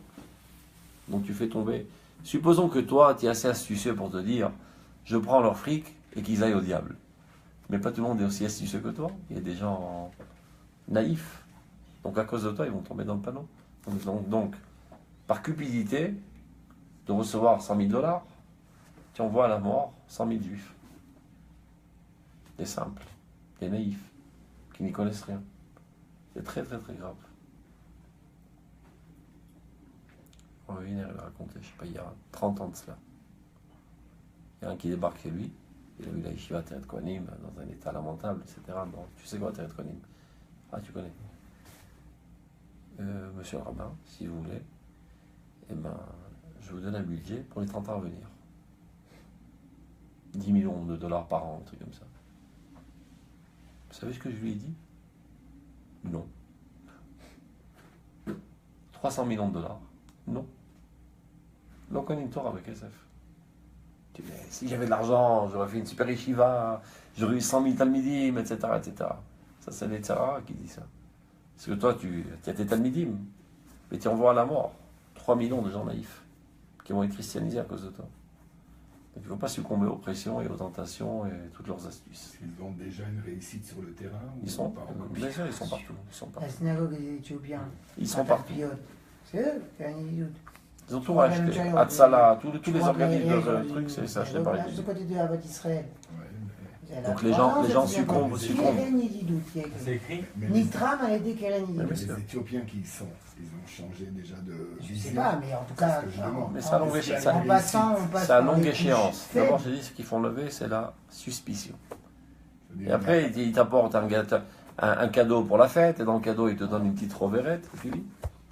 Donc tu fais tomber. Supposons que toi, tu es assez astucieux pour te dire, je prends leur fric et qu'ils aillent au diable. Mais pas tout le monde est aussi astucieux que toi, il y a des gens naïfs, donc à cause de toi, ils vont tomber dans le panneau. Donc par cupidité, de recevoir 100 000 $, tu envoies à la mort 100 000 juifs. Des simples, des naïfs, qui n'y connaissent rien. C'est très très très grave. Il a raconté, je sais pas, il y a 30 ans de cela. Il y a un qui débarque chez lui, il a vu la yeshiva Teret Kohanim dans un état lamentable, etc. Bon, tu sais quoi Teret Kohanim? Ah, tu connais. Monsieur le rabbin, si vous voulez, eh ben, je vous donne un budget pour les 30 ans à venir. 10 millions de dollars par an, un truc comme ça. Vous savez ce que je lui ai dit? Non. 300 millions de dollars? Non. Donc on a une Torah avec SF. Si j'avais de l'argent, j'aurais fait une super yeshiva, j'aurais eu 100 000 talmidim, etc., etc. Ça, c'est les Tzara qui dit ça. Parce que toi, tu as tes talmidim, mais tu envoies à la mort 3 millions de gens naïfs qui vont être christianisés à cause de toi. Donc il ne faut pas succomber aux pressions et aux tentations et toutes leurs astuces. Ils ont déjà une réussite sur le terrain. Ils sont partout. Bien sûr, ils sont partout. La synagogue des Éthiopiens. Ils sont partout. C'est eux, Kérénédidout. Ils ont tout racheté. Hatzala, tous les organismes de trucs, c'est acheté par les de côté de Havot Israël. Donc les gens succombent. C'est écrit. Nitram a aidé Kérénédidout. Les Éthiopiens qui y sont, ils ont changé déjà de. Je sais pas, mais en tout cas. Mais c'est à longue échéance. D'abord, je dis ce qu'ils font lever, c'est la suspicion. Et après, ils t'apportent un cadeau pour la fête, et dans le cadeau, ils te donnent une petite roverette, et puis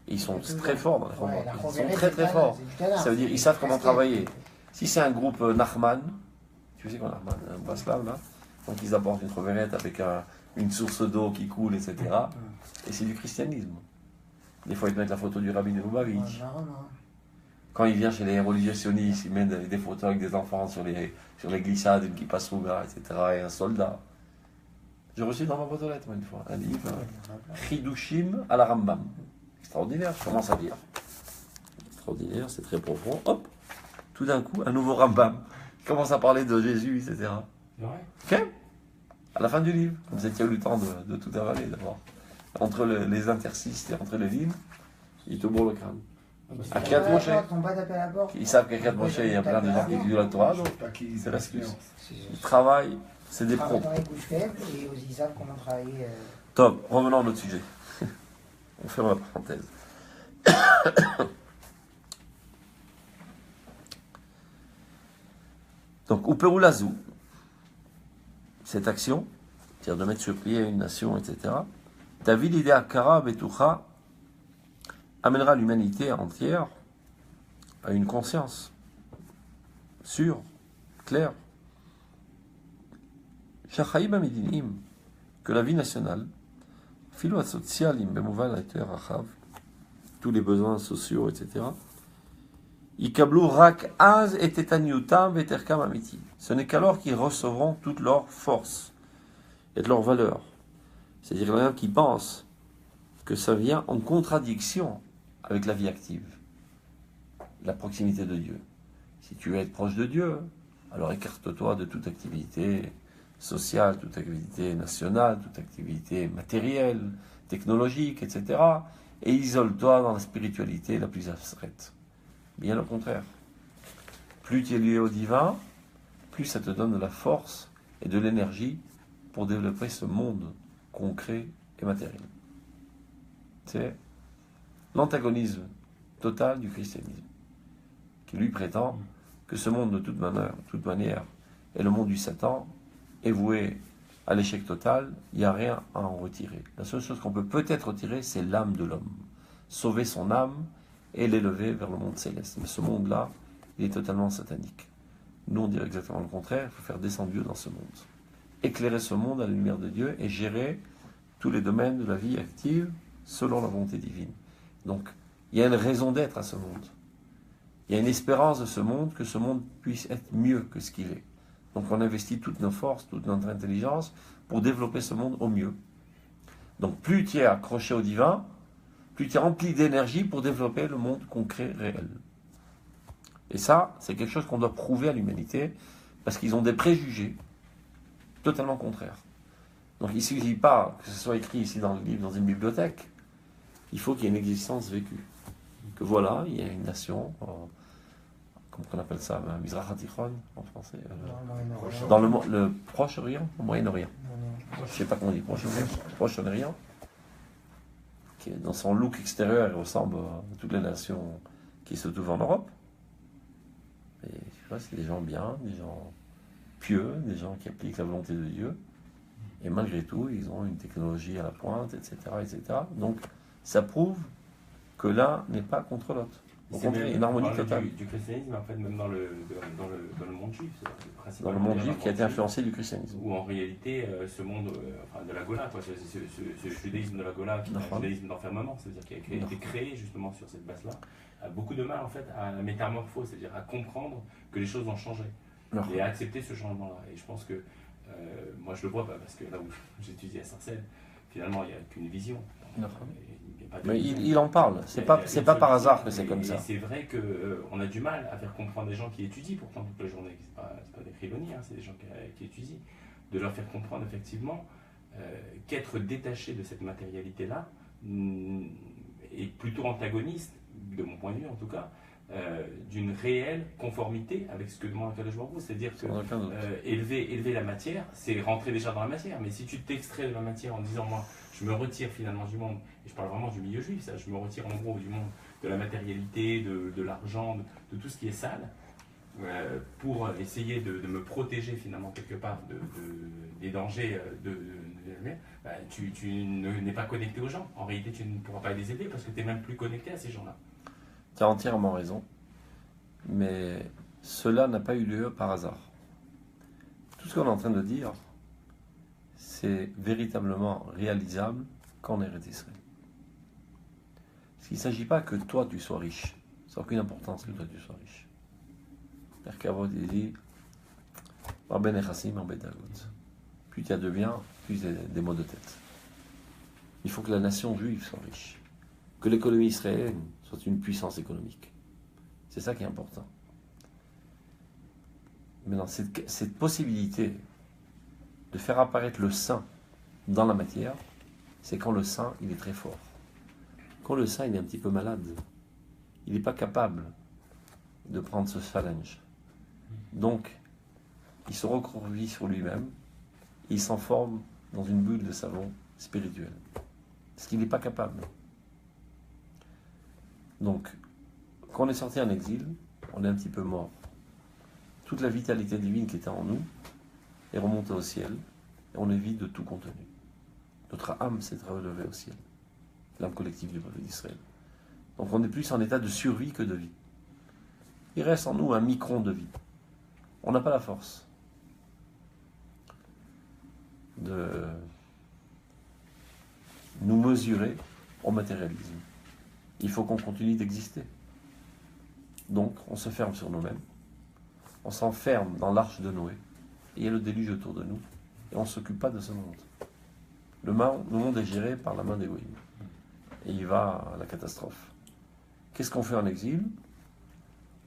ils sont très forts dans les roverettes. Ils sont très très forts. Ça veut dire ils savent comment travailler. Si c'est un groupe Nachman, tu sais quoi Nachman, Baslav là, Donc ils apportent une troverette avec une source d'eau qui coule, etc. Et c'est du christianisme. Des fois, ils te mettent la photo du rabbin de Lubavitch. Non. Quand il vient chez les religieux sionistes, il met des photos avec des enfants sur les glissades, une kippa sruga, etc. et un soldat. J'ai reçu dans ma boîte aux lettres, moi, une fois, un livre, Chidushim à la Rambam. Extraordinaire, je commence à lire. Extraordinaire, c'est très profond. Hop, tout d'un coup, un nouveau Rambam. Il commence à parler de Jésus, etc. Ouais. Ok. À la fin du livre, comme ça, il y a eu le temps de tout avaler d'abord. Entre les interstices et entre les lignes, il te bourre le crâne. À Kiryat Moshe. Ils savent qu'à Kiryat Moshe, il y a plein de gens qui étudient la Torah, donc c'est l'astuce. Ils travaillent, c'est des pros. Et aussi ils savent comment travailler. Top, revenons à notre sujet. On ferme la parenthèse. Donc, Uperulazou, cette action, c'est-à-dire de mettre sur pied une nation, etc., David l'idée Akara Betucha amènera l'humanité entière à une conscience sûre, claire. Shachaïm Amidinim, que la vie nationale, Philo Socialim Bemoval Rachav, tous les besoins sociaux, etc., Ikablu Rak Az et Tetaniutam Veterkam Amiti. Ce n'est qu'alors qu'ils recevront toute leur force et de leur valeur. C'est-à-dire quelqu'un qui pense que ça vient en contradiction avec la vie active, la proximité de Dieu. Si tu veux être proche de Dieu, alors écarte-toi de toute activité sociale, toute activité nationale, toute activité matérielle, technologique, etc. Et isole-toi dans la spiritualité la plus abstraite. Bien au contraire. Plus tu es lié au divin, plus ça te donne de la force et de l'énergie pour développer ce monde concret et matériel. C'est l'antagonisme total du christianisme, qui lui prétend que ce monde de toute manière est le monde du Satan, est voué à l'échec total, il n'y a rien à en retirer. La seule chose qu'on peut peut-être retirer, c'est l'âme de l'homme. Sauver son âme et l'élever vers le monde céleste. Mais ce monde-là, il est totalement satanique. Nous, on dirait exactement le contraire, il faut faire descendre Dieu dans ce monde. Éclairer ce monde à la lumière de Dieu et gérer tous les domaines de la vie active selon la volonté divine. Donc, il y a une raison d'être à ce monde. Il y a une espérance de ce monde, que ce monde puisse être mieux que ce qu'il est. Donc on investit toutes nos forces, toute notre intelligence pour développer ce monde au mieux. Donc plus tu es accroché au divin, plus tu es rempli d'énergie pour développer le monde concret, réel. Et ça, c'est quelque chose qu'on doit prouver à l'humanité, parce qu'ils ont des préjugés totalement contraires. Donc il ne suffit pas que ce soit écrit ici dans le livre, dans une bibliothèque. Il faut qu'il y ait une existence vécue. Que voilà, il y a une nation, comment on appelle ça, Mizrach HaTichon en français, dans le Proche-Orient, au Moyen-Orient. Je ne sais pas comment on dit Proche-Orient, qui dans son look extérieur, il ressemble à toutes les nations qui se trouvent en Europe. Et je vois, c'est des gens bien, des gens pieux, des gens qui appliquent la volonté de Dieu. Et malgré tout, ils ont une technologie à la pointe, etc., etc. Donc, ça prouve que l'un n'est pas contre l'autre. Au contraire, une harmonie totale. Du christianisme, en fait, même dans le monde juif. Dans le monde juif qui a été influencé du christianisme. Où en réalité, ce monde de la Gola, ce judaïsme de la Gola, qui est un judaïsme d'enfermement, c'est-à-dire qui a été créé justement sur cette base-là, a beaucoup de mal en fait à la métamorphose, c'est-à-dire à comprendre que les choses ont changé et à accepter ce changement-là. Et je pense que, moi je le vois, parce que là où j'étudie à Sarcelles, finalement il n'y a qu'une vision. Mais il en parle, c'est pas par hasard que c'est comme ça. C'est vrai qu'on a du mal à faire comprendre des gens qui étudient pourtant toute la journée, c'est pas des crayonniers, c'est des gens qui étudient, de leur faire comprendre effectivement qu'être détaché de cette matérialité-là est plutôt antagoniste, de mon point de vue en tout cas, d'une réelle conformité avec ce que demande Akadosh Baruch Hu. C'est-à-dire que élever la matière, c'est rentrer déjà dans la matière. Mais si tu t'extrais de la matière en disant, moi, je me retire finalement du monde, et je parle vraiment du milieu juif, ça, je me retire en gros du monde de la matérialité, de l'argent, de tout ce qui est sale, pour essayer de me protéger finalement quelque part des dangers tu n'es pas connecté aux gens. En réalité, tu ne pourras pas les aider parce que tu n'es même plus connecté à ces gens-là. Tu as entièrement raison, mais cela n'a pas eu lieu par hasard. Tout ce qu'on est en train de dire, c'est véritablement réalisable qu'en Eretz Israël. Parce qu'il ne s'agit pas que toi tu sois riche. Ça n'a aucune importance que toi tu sois riche. Merkavod, il dit Rabben Echassim, Rabben Dagot. Plus tu as de biens, plus tu as des maux de tête. Il faut que la nation juive soit riche. Que l'économie israélienne soit une puissance économique. C'est ça qui est important. Maintenant, cette possibilité de faire apparaître le saint dans la matière, c'est quand le saint, il est très fort. Quand le saint, il est un petit peu malade, il n'est pas capable de prendre ce challenge. Donc, il se recroqueville sur lui-même, il s'enforme dans une bulle de savon spirituel. Parce qu'il n'est pas capable. Donc, quand on est sorti en exil, on est un petit peu mort. Toute la vitalité divine qui était en nous est remontée au ciel, et on est vide de tout contenu. Notre âme s'est relevée au ciel, l'âme collective du peuple d'Israël. Donc on est plus en état de survie que de vie. Il reste en nous un micron de vie. On n'a pas la force de nous mesurer au matérialisme. Il faut qu'on continue d'exister. Donc on se ferme sur nous-mêmes, on s'enferme dans l'arche de Noé, et il y a le déluge autour de nous, et on ne s'occupe pas de ce monde. Le monde est géré par la main d'Élohim, et il va à la catastrophe. Qu'est-ce qu'on fait en exil?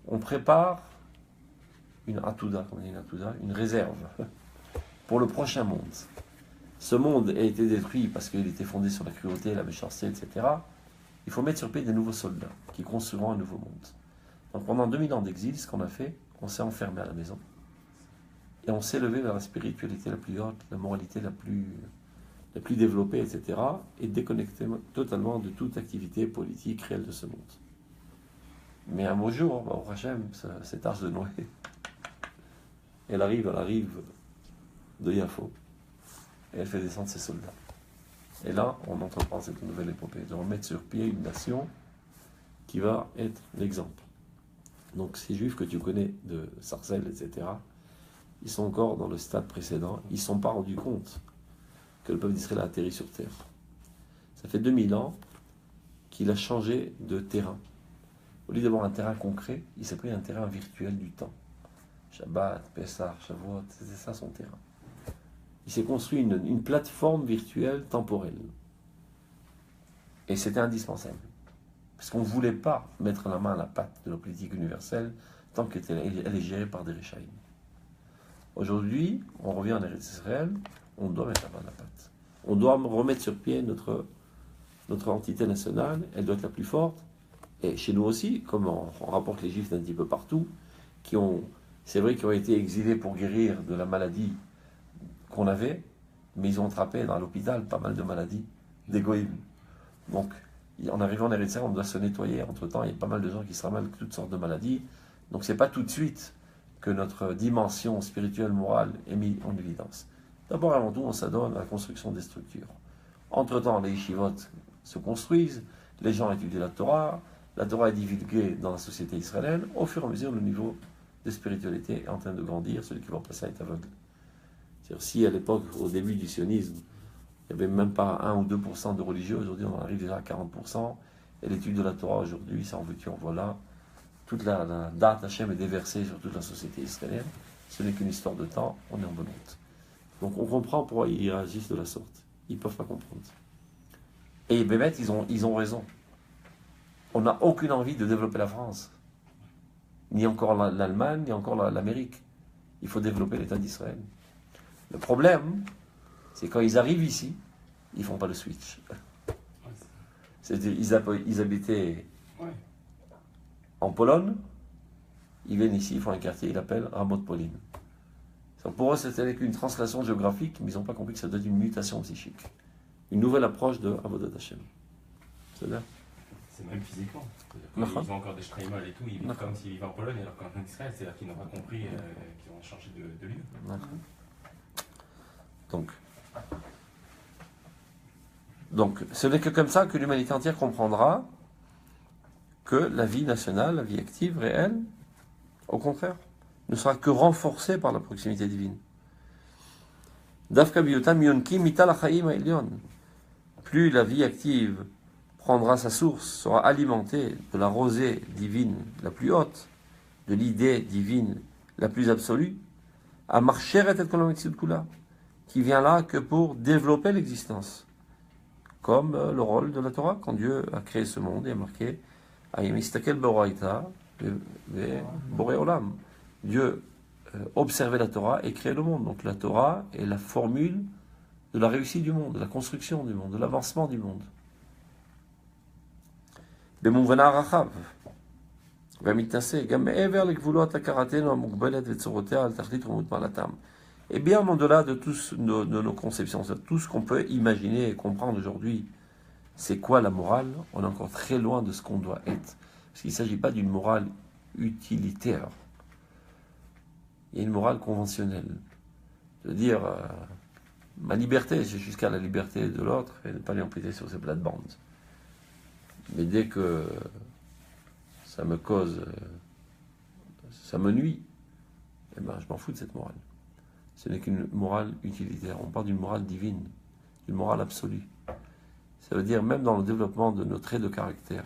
On prépare une atouda, une réserve, pour le prochain monde. Ce monde a été détruit parce qu'il était fondé sur la cruauté, la méchanceté, etc. Il faut mettre sur pied des nouveaux soldats qui construiront un nouveau monde. Donc pendant 2000 ans d'exil, ce qu'on a fait, on s'est enfermé à la maison. Et on s'est levé vers la spiritualité la plus haute, la moralité la plus développée, etc. Et déconnecté totalement de toute activité politique réelle de ce monde. Mais un beau jour, au Hachem, cette arche de Noé, elle arrive à la rive de Yafo. Et elle fait descendre ses soldats. Et là, on entreprend cette nouvelle épopée, de remettre sur pied une nation qui va être l'exemple. Donc ces juifs que tu connais de Sarcelles, etc., ils sont encore dans le stade précédent. Ils ne se sont pas rendus compte que le peuple d'Israël a atterri sur terre. Ça fait 2000 ans qu'il a changé de terrain. Au lieu d'avoir un terrain concret, il s'est pris un terrain virtuel du temps. Shabbat, Pessah, Shavuot, c'était ça son terrain. Il s'est construit une plateforme virtuelle temporelle. Et c'était indispensable. Parce qu'on ne voulait pas mettre la main à la pâte de la politique universelle tant qu'elle est gérée par des Réchaïm. Aujourd'hui, on revient en Eretz Israël, on doit mettre la main à la pâte. On doit remettre sur pied notre entité nationale, elle doit être la plus forte. Et chez nous aussi, comme on rapporte les Juifs d'un petit peu partout, c'est vrai qu'ils ont été exilés pour guérir de la maladie qu'on avait, mais ils ont attrapé dans l'hôpital pas mal de maladies d'égoïsme. Donc, en arrivant en Eretz Israël, on doit se nettoyer. Entre-temps, il y a pas mal de gens qui se ramènent toutes sortes de maladies. Donc, c'est pas tout de suite que notre dimension spirituelle, morale est mise en évidence. D'abord, avant tout, on s'adonne à la construction des structures. Entre-temps, les yeshivot se construisent, les gens étudient la Torah est divulguée dans la société israélienne. Au fur et à mesure, le niveau de spiritualité est en train de grandir, celui qui va passer est aveugle. C'est-à-dire, si à l'époque, au début du sionisme, il n'y avait même pas 1 ou 2% de religieux, aujourd'hui on arrive déjà à 40%, et l'étude de la Torah aujourd'hui, ça en veux-tu, en voilà, toute la date Hachem est déversée sur toute la société israélienne, ce n'est qu'une histoire de temps, on est en bonne route. Donc on comprend pourquoi ils réagissent de la sorte, ils ne peuvent pas comprendre. Et Bémet, ils ont raison. On n'a aucune envie de développer la France, ni encore l'Allemagne, ni encore l'Amérique. Il faut développer l'État d'Israël. Le problème, c'est quand ils arrivent ici, ils ne font pas le switch. Ils habitaient en Pologne, ils viennent ici, ils font un quartier, ils l'appellent Ramot Pauline. Pour eux, c'était qu'une translation géographique, mais ils n'ont pas compris que ça doit être une mutation psychique. Une nouvelle approche de Avodat Hashem. C'est-à-dire C'est même physiquement. Ils ont encore des Streimel et tout, ils vivent comme s'ils vivaient en Pologne, alors qu'en Israël, c'est-à-dire qu'ils n'ont pas compris qu'ils ont changé de lieu. Donc, ce n'est que comme ça que l'humanité entière comprendra que la vie nationale, la vie active, réelle, au contraire, ne sera que renforcée par la proximité divine. Dafka biotam yonki mital achaim ha'elyon. Plus la vie active prendra sa source, sera alimentée de la rosée divine la plus haute, de l'idée divine la plus absolue, à marcher à tête kula, qui vient là que pour développer l'existence. Comme le rôle de la Torah, quand Dieu a créé ce monde et a marqué Ayemistakel Boraita, Boré Olam. Dieu observait la Torah et créait le monde. Donc la Torah est la formule de la réussite du monde, de la construction du monde, de l'avancement du monde. במובנה הרחב, והמתנשא, גם מעבר לגבולות הכרתנו המוגבלת וצורותיה על תכלית רומות מעלתם. Et bien au-delà de nos conceptions, de tout ce qu'on peut imaginer et comprendre aujourd'hui, c'est quoi la morale? On est encore très loin de ce qu'on doit être. Parce qu'il ne s'agit pas d'une morale utilitaire. Il y a une morale conventionnelle. De dire, ma liberté, c'est jusqu'à la liberté de l'autre et ne pas l'empiéter sur ses plates-bandes. Mais dès que ça me cause, ça me nuit, eh ben, je m'en fous de cette morale. Ce n'est qu'une morale utilitaire. On parle d'une morale divine, d'une morale absolue. Ça veut dire, même dans le développement de nos traits de caractère,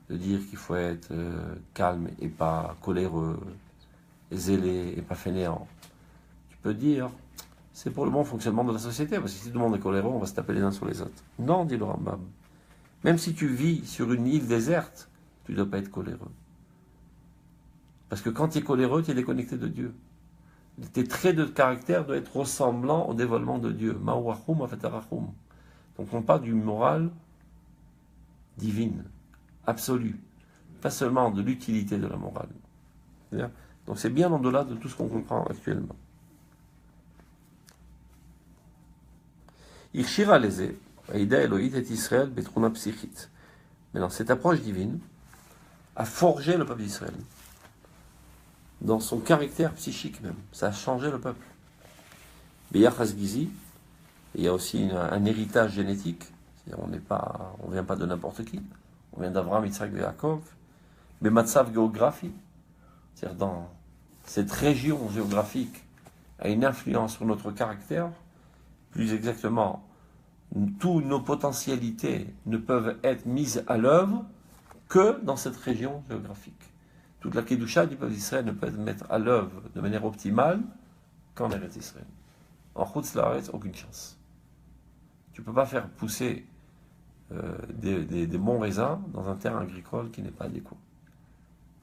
de dire qu'il faut être calme et pas coléreux, et zélé et pas fainéant. Tu peux dire, c'est pour le bon fonctionnement de la société, parce que si tout le monde est coléreux, on va se taper les uns sur les autres. Non, dit le Rambam. Même si tu vis sur une île déserte, tu ne dois pas être coléreux. Parce que quand tu es coléreux, tu es déconnecté de Dieu. Tes traits de caractère doivent être ressemblants au dévoilement de Dieu. Ma'uachum afatarachum. Donc on parle d'une morale divine, absolue. Pas seulement de l'utilité de la morale. C'est-à-dire, donc c'est bien au-delà de tout ce qu'on comprend actuellement. Irshira lezé, Aïda Elohit et Israël betruna psychite. Maintenant, cette approche divine a forgé le peuple d'Israël. Dans son caractère psychique même. Ça a changé le peuple. Beyachas Gizi, il y a aussi un héritage génétique. C'est-à-dire on ne vient pas de n'importe qui. On vient d'Abraham, Yitzhak et Yaakov. Mais Matzav géographie, c'est-à-dire dans cette région géographique, a une influence sur notre caractère. Plus exactement, toutes nos potentialités ne peuvent être mises à l'œuvre que dans cette région géographique. Toute la Kedusha du peuple d'Israël ne peut être mise à l'œuvre de manière optimale qu'en Eretz Israël. En Chutz La'aretz, aucune chance. Tu ne peux pas faire pousser des bons raisins dans un terrain agricole qui n'est pas adéquat.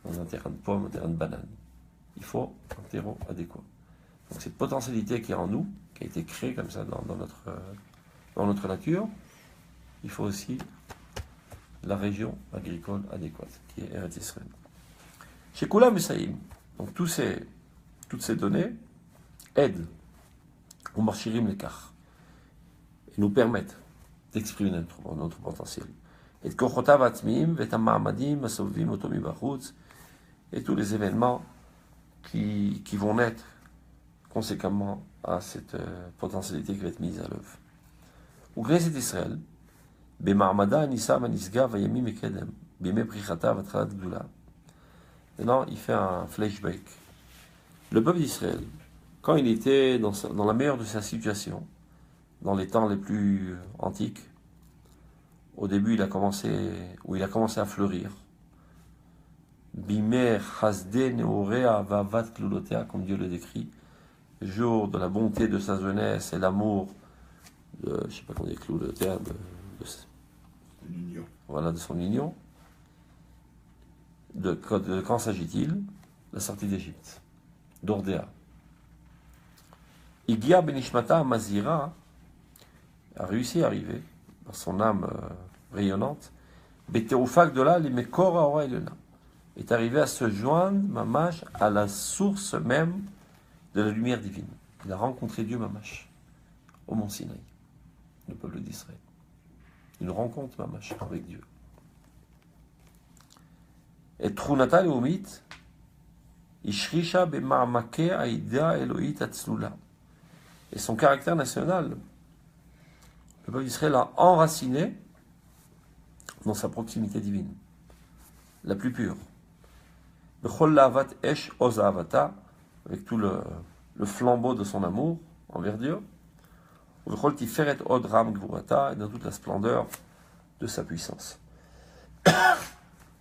Dans un terrain de pommes, un terrain de bananes. Il faut un terreau adéquat. Donc cette potentialité qui est en nous, qui a été créée comme ça dans notre nature, il faut aussi la région agricole adéquate, qui est Eretz Israël. Chez Kula Musaïm, donc toutes ces données aident au marchirim l'écart et nous permettent d'exprimer notre potentiel. Et Kochotav Atmim, Vetam Ma'amadim, Asovim Otomi Bachutz, et tous les événements qui vont naître conséquemment à cette potentialité qui va être mise à l'œuvre. Ou Knesset Israël, Bema'amada Nisam Anisga Vayamim Ekedem, Bime Prichata Vatchalat Gdula. Maintenant, il fait un flashback. Le peuple d'Israël, quand il était dans la meilleure de sa situation, dans les temps les plus antiques, au début, il a commencé à fleurir. Bimer Hasde Neorea Vavat Klulotea, comme Dieu le décrit, le jour de la bonté de sa jeunesse et l'amour de, je ne sais pas comment dire Klulotea, de son union. De quand s'agit-il? La sortie d'Égypte, d'Ordéa. Igia Benishmata Mazira a réussi à arriver, par son âme rayonnante, Beteoufak de là, les Mekora Ora Elena, est arrivé à se joindre, Mamash, à la source même de la lumière divine. Il a rencontré Dieu, Mamash, au mont Sinaï, le peuple d'Israël. Une rencontre, Mamash, avec Dieu. Et Trunata Leumit, Ishrisha Bema'amake Aïda Elohit Atzlula. Et son caractère national, le peuple d'Israël a enraciné dans sa proximité divine, la plus pure. Bechol La'avat Esh Oz Avata, avec tout le flambeau de son amour envers Dieu, ובכל תפארת עוד רם גבורתה, et dans toute la splendeur de sa puissance.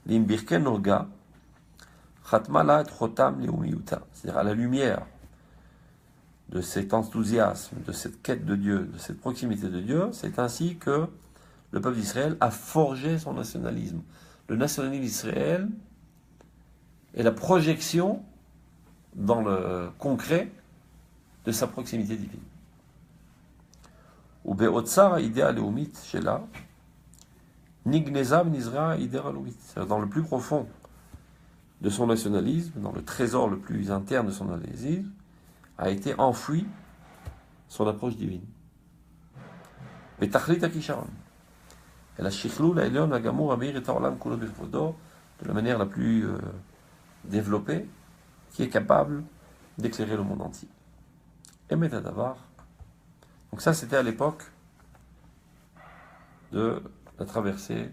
Lim birken noga, chatma la et chotam leumiuta, c'est-à-dire à la lumière de cet enthousiasme, de cette quête de Dieu, de cette proximité de Dieu, c'est ainsi que le peuple d'Israël a forgé son nationalisme. Le nationalisme d'Israël est la projection dans le concret de sa proximité divine. Ou be'otsar idea leumit shela, nigneza nizra idea leumit. Dans le plus profond de son nationalisme, dans le trésor le plus interne de son nationalisme, a été enfoui son approche divine. Betachlit akisharon. Et la shichlou, la elion, la gamour, amir et taolam kulo b'kvodo, de la manière la plus développée, qui est capable d'éclairer le monde entier. Et Metadavar. Donc ça, c'était à l'époque de la traversée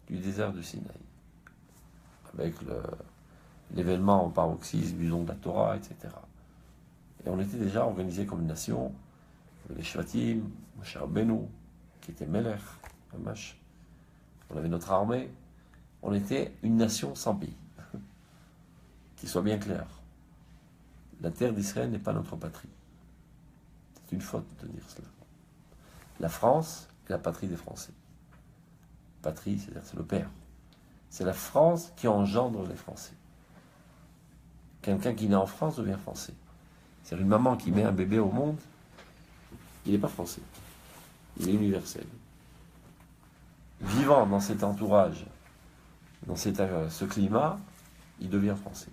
du désert du Sinaï, avec l'événement au paroxysme du don de la Torah, etc. Et on était déjà organisé comme une nation, les Shvatim, Moshe Rabbeinu, qui était Melech, Hamash. On avait notre armée. On était une nation sans pays. Qu'il soit bien clair. La terre d'Israël n'est pas notre patrie. C'est une faute de dire cela. La France est la patrie des Français. Patrie, c'est-à-dire c'est le père. C'est la France qui engendre les Français. Quelqu'un qui naît en France devient français. C'est-à-dire une maman qui met un bébé au monde, il n'est pas français. Il est universel. Vivant dans cet entourage, dans ce climat, il devient français.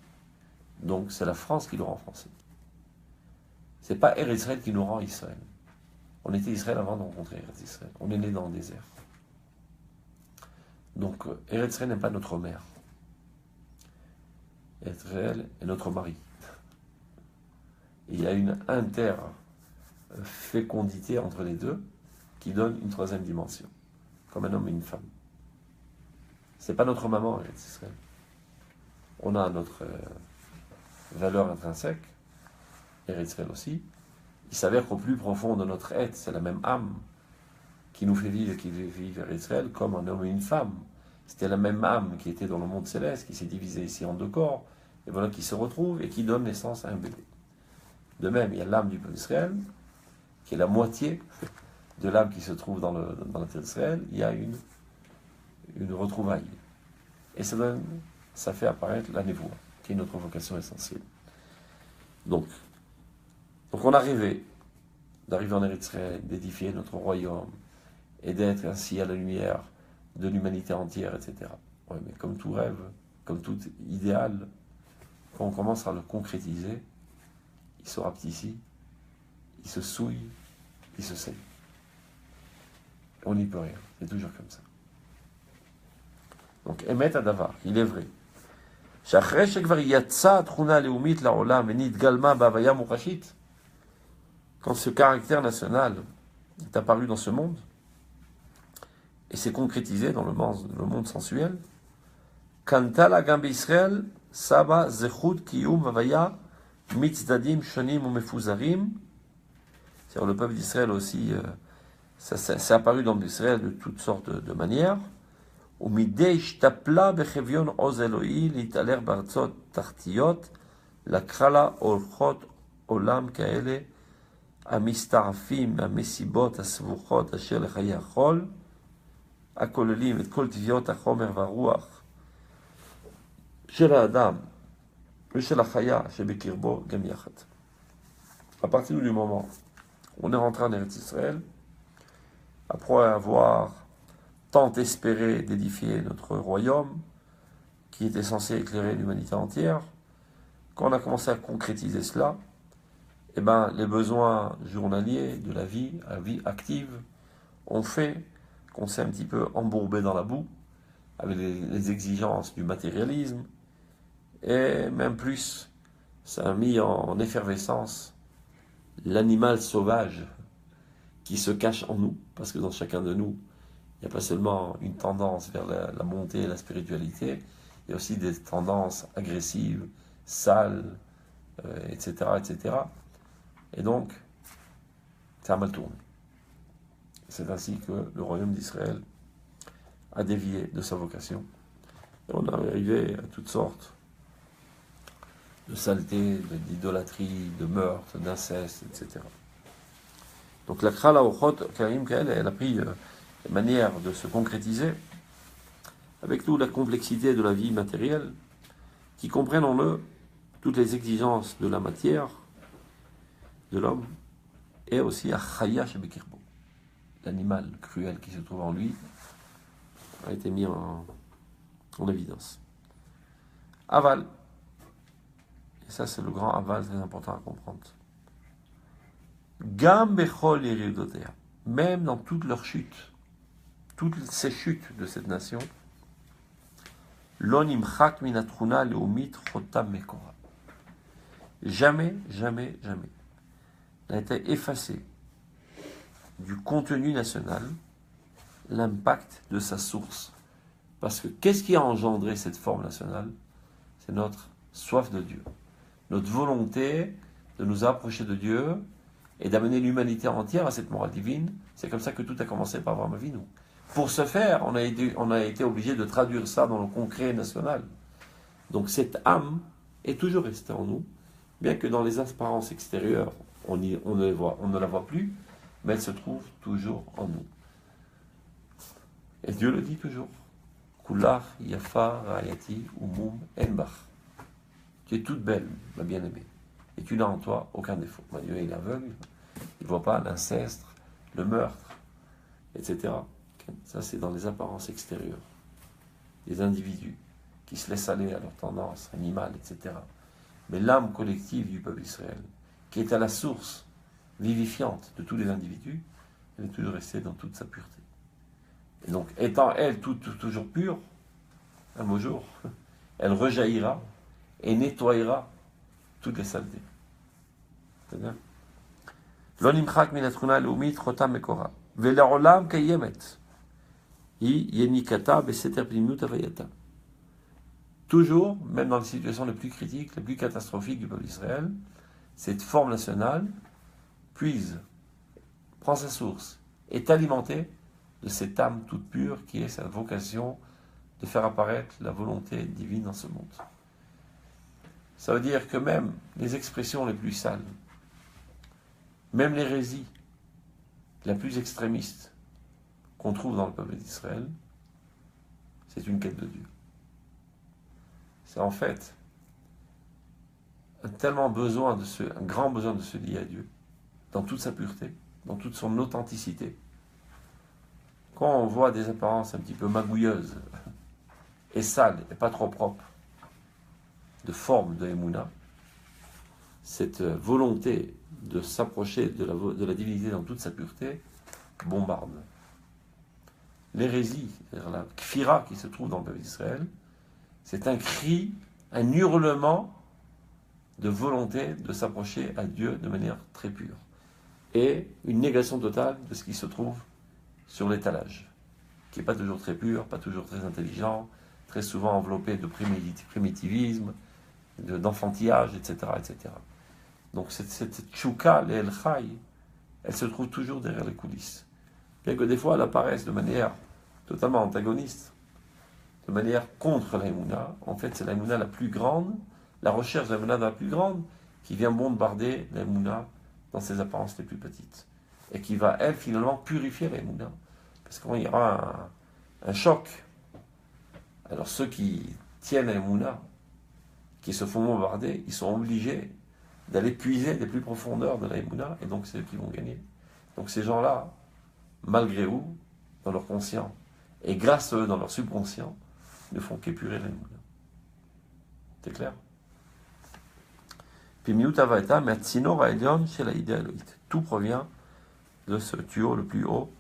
Donc c'est la France qui le rend français. C'est pas Eretz Israël qui nous rend Israël. On était Israël avant de rencontrer Eretz Israël. On est né dans le désert. Donc Eretz Israël n'est pas notre mère. Eretz Israël est notre mari. Il y a une interfécondité entre les deux qui donne une troisième dimension, comme un homme et une femme. C'est pas notre maman, Eretz Israël. On a notre valeur intrinsèque, Eretz Israël aussi. Il s'avère qu'au plus profond de notre être, c'est la même âme qui nous fait vivre et qui fait vivre Eretz Israël comme un homme et une femme. C'était la même âme qui était dans le monde céleste, qui s'est divisée ici en deux corps, et voilà qui se retrouve et qui donne naissance à un bébé. De même, il y a l'âme du peuple d'Israël, qui est la moitié de l'âme qui se trouve dans la terre d'Israël. Il y a une retrouvaille. Et ça fait apparaître la névoie, qui est notre vocation essentielle. Donc on d'arriver en Eretz Israël, d'édifier notre royaume, et d'être ainsi à la lumière de l'humanité entière, etc. Ouais, mais comme tout rêve, comme tout idéal, quand on commence à le concrétiser, il se rapetissit, il se souille, il se saigne. On n'y peut rien, c'est toujours comme ça. Donc, Emet Adavar, il est vrai. שאחרי שכבר יצאה התכונה הלאומית לעולם ונתגלמה בהוויה מוחשית, quand ce caractère national est apparu dans ce monde et s'est concrétisé dans le monde sensuel, Kantala Gambe Israël, Saba Zechut Kiyum Vavaya, Mitzdadim Shonim ou Mefuzarim, c'est-à-dire le peuple d'Israël aussi, ça s'est apparu dans Israël de toutes sortes de manières. ומדי השתפלה בחביון עוז אלוהי להתעלר בארצות תחתיות, לקחה לה אורחות עולם כאלה המסתעפים מהמסיבות הסבוכות אשר לחיי החול, הכוללים את כל טבעיות החומר והרוח של האדם ושל החיה שבקרבו גם יחד. À partir du moment où on est rentré en Eretz Israël, après avoir tant espéré d'édifier notre royaume, qui était censé éclairer l'humanité entière, quand on a commencé à concrétiser cela, eh ben, les besoins journaliers de la vie active, ont fait qu'on s'est un petit peu embourbé dans la boue, avec les exigences du matérialisme, et même plus, ça a mis en effervescence l'animal sauvage qui se cache en nous, parce que dans chacun de nous, il n'y a pas seulement une tendance vers la montée et la spiritualité, il y a aussi des tendances agressives, sales, etc., etc. Et donc, ça a mal tourné. C'est ainsi que le royaume d'Israël a dévié de sa vocation. Et on est arrivé à toutes sortes de saletés, d'idolâtrie, de meurtres, d'inceste, etc. Donc la Khala Ochot Karim Kael, elle a pris manière de se concrétiser avec toute la complexité de la vie matérielle qui comprennent en eux toutes les exigences de la matière de l'homme et aussi à Chaya Shebekirbo, l'animal cruel qui se trouve en lui a été mis en évidence. Aval, et ça c'est le grand aval très important à comprendre. Gam Bechol Yeridotea, même dans toutes leurs chutes, toutes ces chutes de cette nation, L'on imchak minatruna leumit chotam mekora. Jamais, jamais, jamais n'a été effacé du contenu national l'impact de sa source. Parce que qu'est-ce qui a engendré cette forme nationale? C'est notre soif de Dieu, notre volonté de nous approcher de Dieu et d'amener l'humanité entière à cette morale divine. C'est comme ça que tout a commencé par Avraham Avinu. Pour ce faire, on a été obligé de traduire ça dans le concret national. Donc cette âme est toujours restée en nous, bien que dans les apparences extérieures, on ne la voit plus, mais elle se trouve toujours en nous. Et Dieu le dit toujours. Kular yafa rayati umum enbach. Tu es toute belle, ma bien-aimée, et tu n'as en toi aucun défaut. Dieu est aveugle, il ne voit pas l'inceste, le meurtre, etc. Ça, c'est dans les apparences extérieures des individus qui se laissent aller à leurs tendances animales, etc. Mais l'âme collective du peuple d'Israël, qui est à la source vivifiante de tous les individus, elle est toujours restée dans toute sa pureté. Et donc, étant elle toujours pure, un beau jour, elle rejaillira et nettoyera toutes les saletés. C'est-à-dire L'onimchak minatruna leumit chotam mekora. Ve'le'olam kayemet. Toujours, même dans les situations les plus critiques, les plus catastrophiques du peuple d'Israël, cette forme nationale prend sa source, est alimentée de cette âme toute pure qui est sa vocation de faire apparaître la volonté divine dans ce monde. Ça veut dire que même les expressions les plus sales, même l'hérésie la plus extrémiste, qu'on trouve dans le peuple d'Israël, c'est une quête de Dieu. C'est en fait un grand besoin de se lier à Dieu, dans toute sa pureté, dans toute son authenticité. Quand on voit des apparences un petit peu magouilleuses, et sales, et pas trop propres, de forme de Emouna, cette volonté de s'approcher de la divinité dans toute sa pureté, bombarde. L'hérésie, c'est-à-dire la kfira qui se trouve dans le peuple d'Israël, c'est un cri, un hurlement de volonté de s'approcher à Dieu de manière très pure. Et une négation totale de ce qui se trouve sur l'étalage, qui n'est pas toujours très pur, pas toujours très intelligent, très souvent enveloppé de primitivisme, d'enfantillage, etc., etc. Donc cette tchouka, l'El Chai, elle se trouve toujours derrière les coulisses. Bien que des fois elle apparaisse de manière totalement antagoniste, de manière contre l'Aïmouna. En fait, c'est l'Aïmouna la plus grande, la recherche de l'Aïmouna la plus grande, qui vient bombarder l'Aïmouna dans ses apparences les plus petites. Et qui va, elle, finalement, purifier l'Aïmouna. Parce qu'il y aura un choc. Alors ceux qui tiennent l'Aïmouna, qui se font bombarder, ils sont obligés d'aller puiser les plus profondeurs de l'Aïmouna, et donc c'est eux qui vont gagner. Donc ces gens-là, malgré eux, dans leur conscient, et grâce à eux, dans leur subconscient, ne font qu'épurer l'Aïmouna. C'est clair? Puis Miutavaeta, mais Tsinor Aelion chez la idée Elohit. Tout provient de ce tuyau le plus haut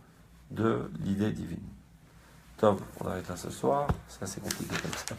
de l'idée divine. Top, on arrête là ce soir. C'est assez compliqué comme ça.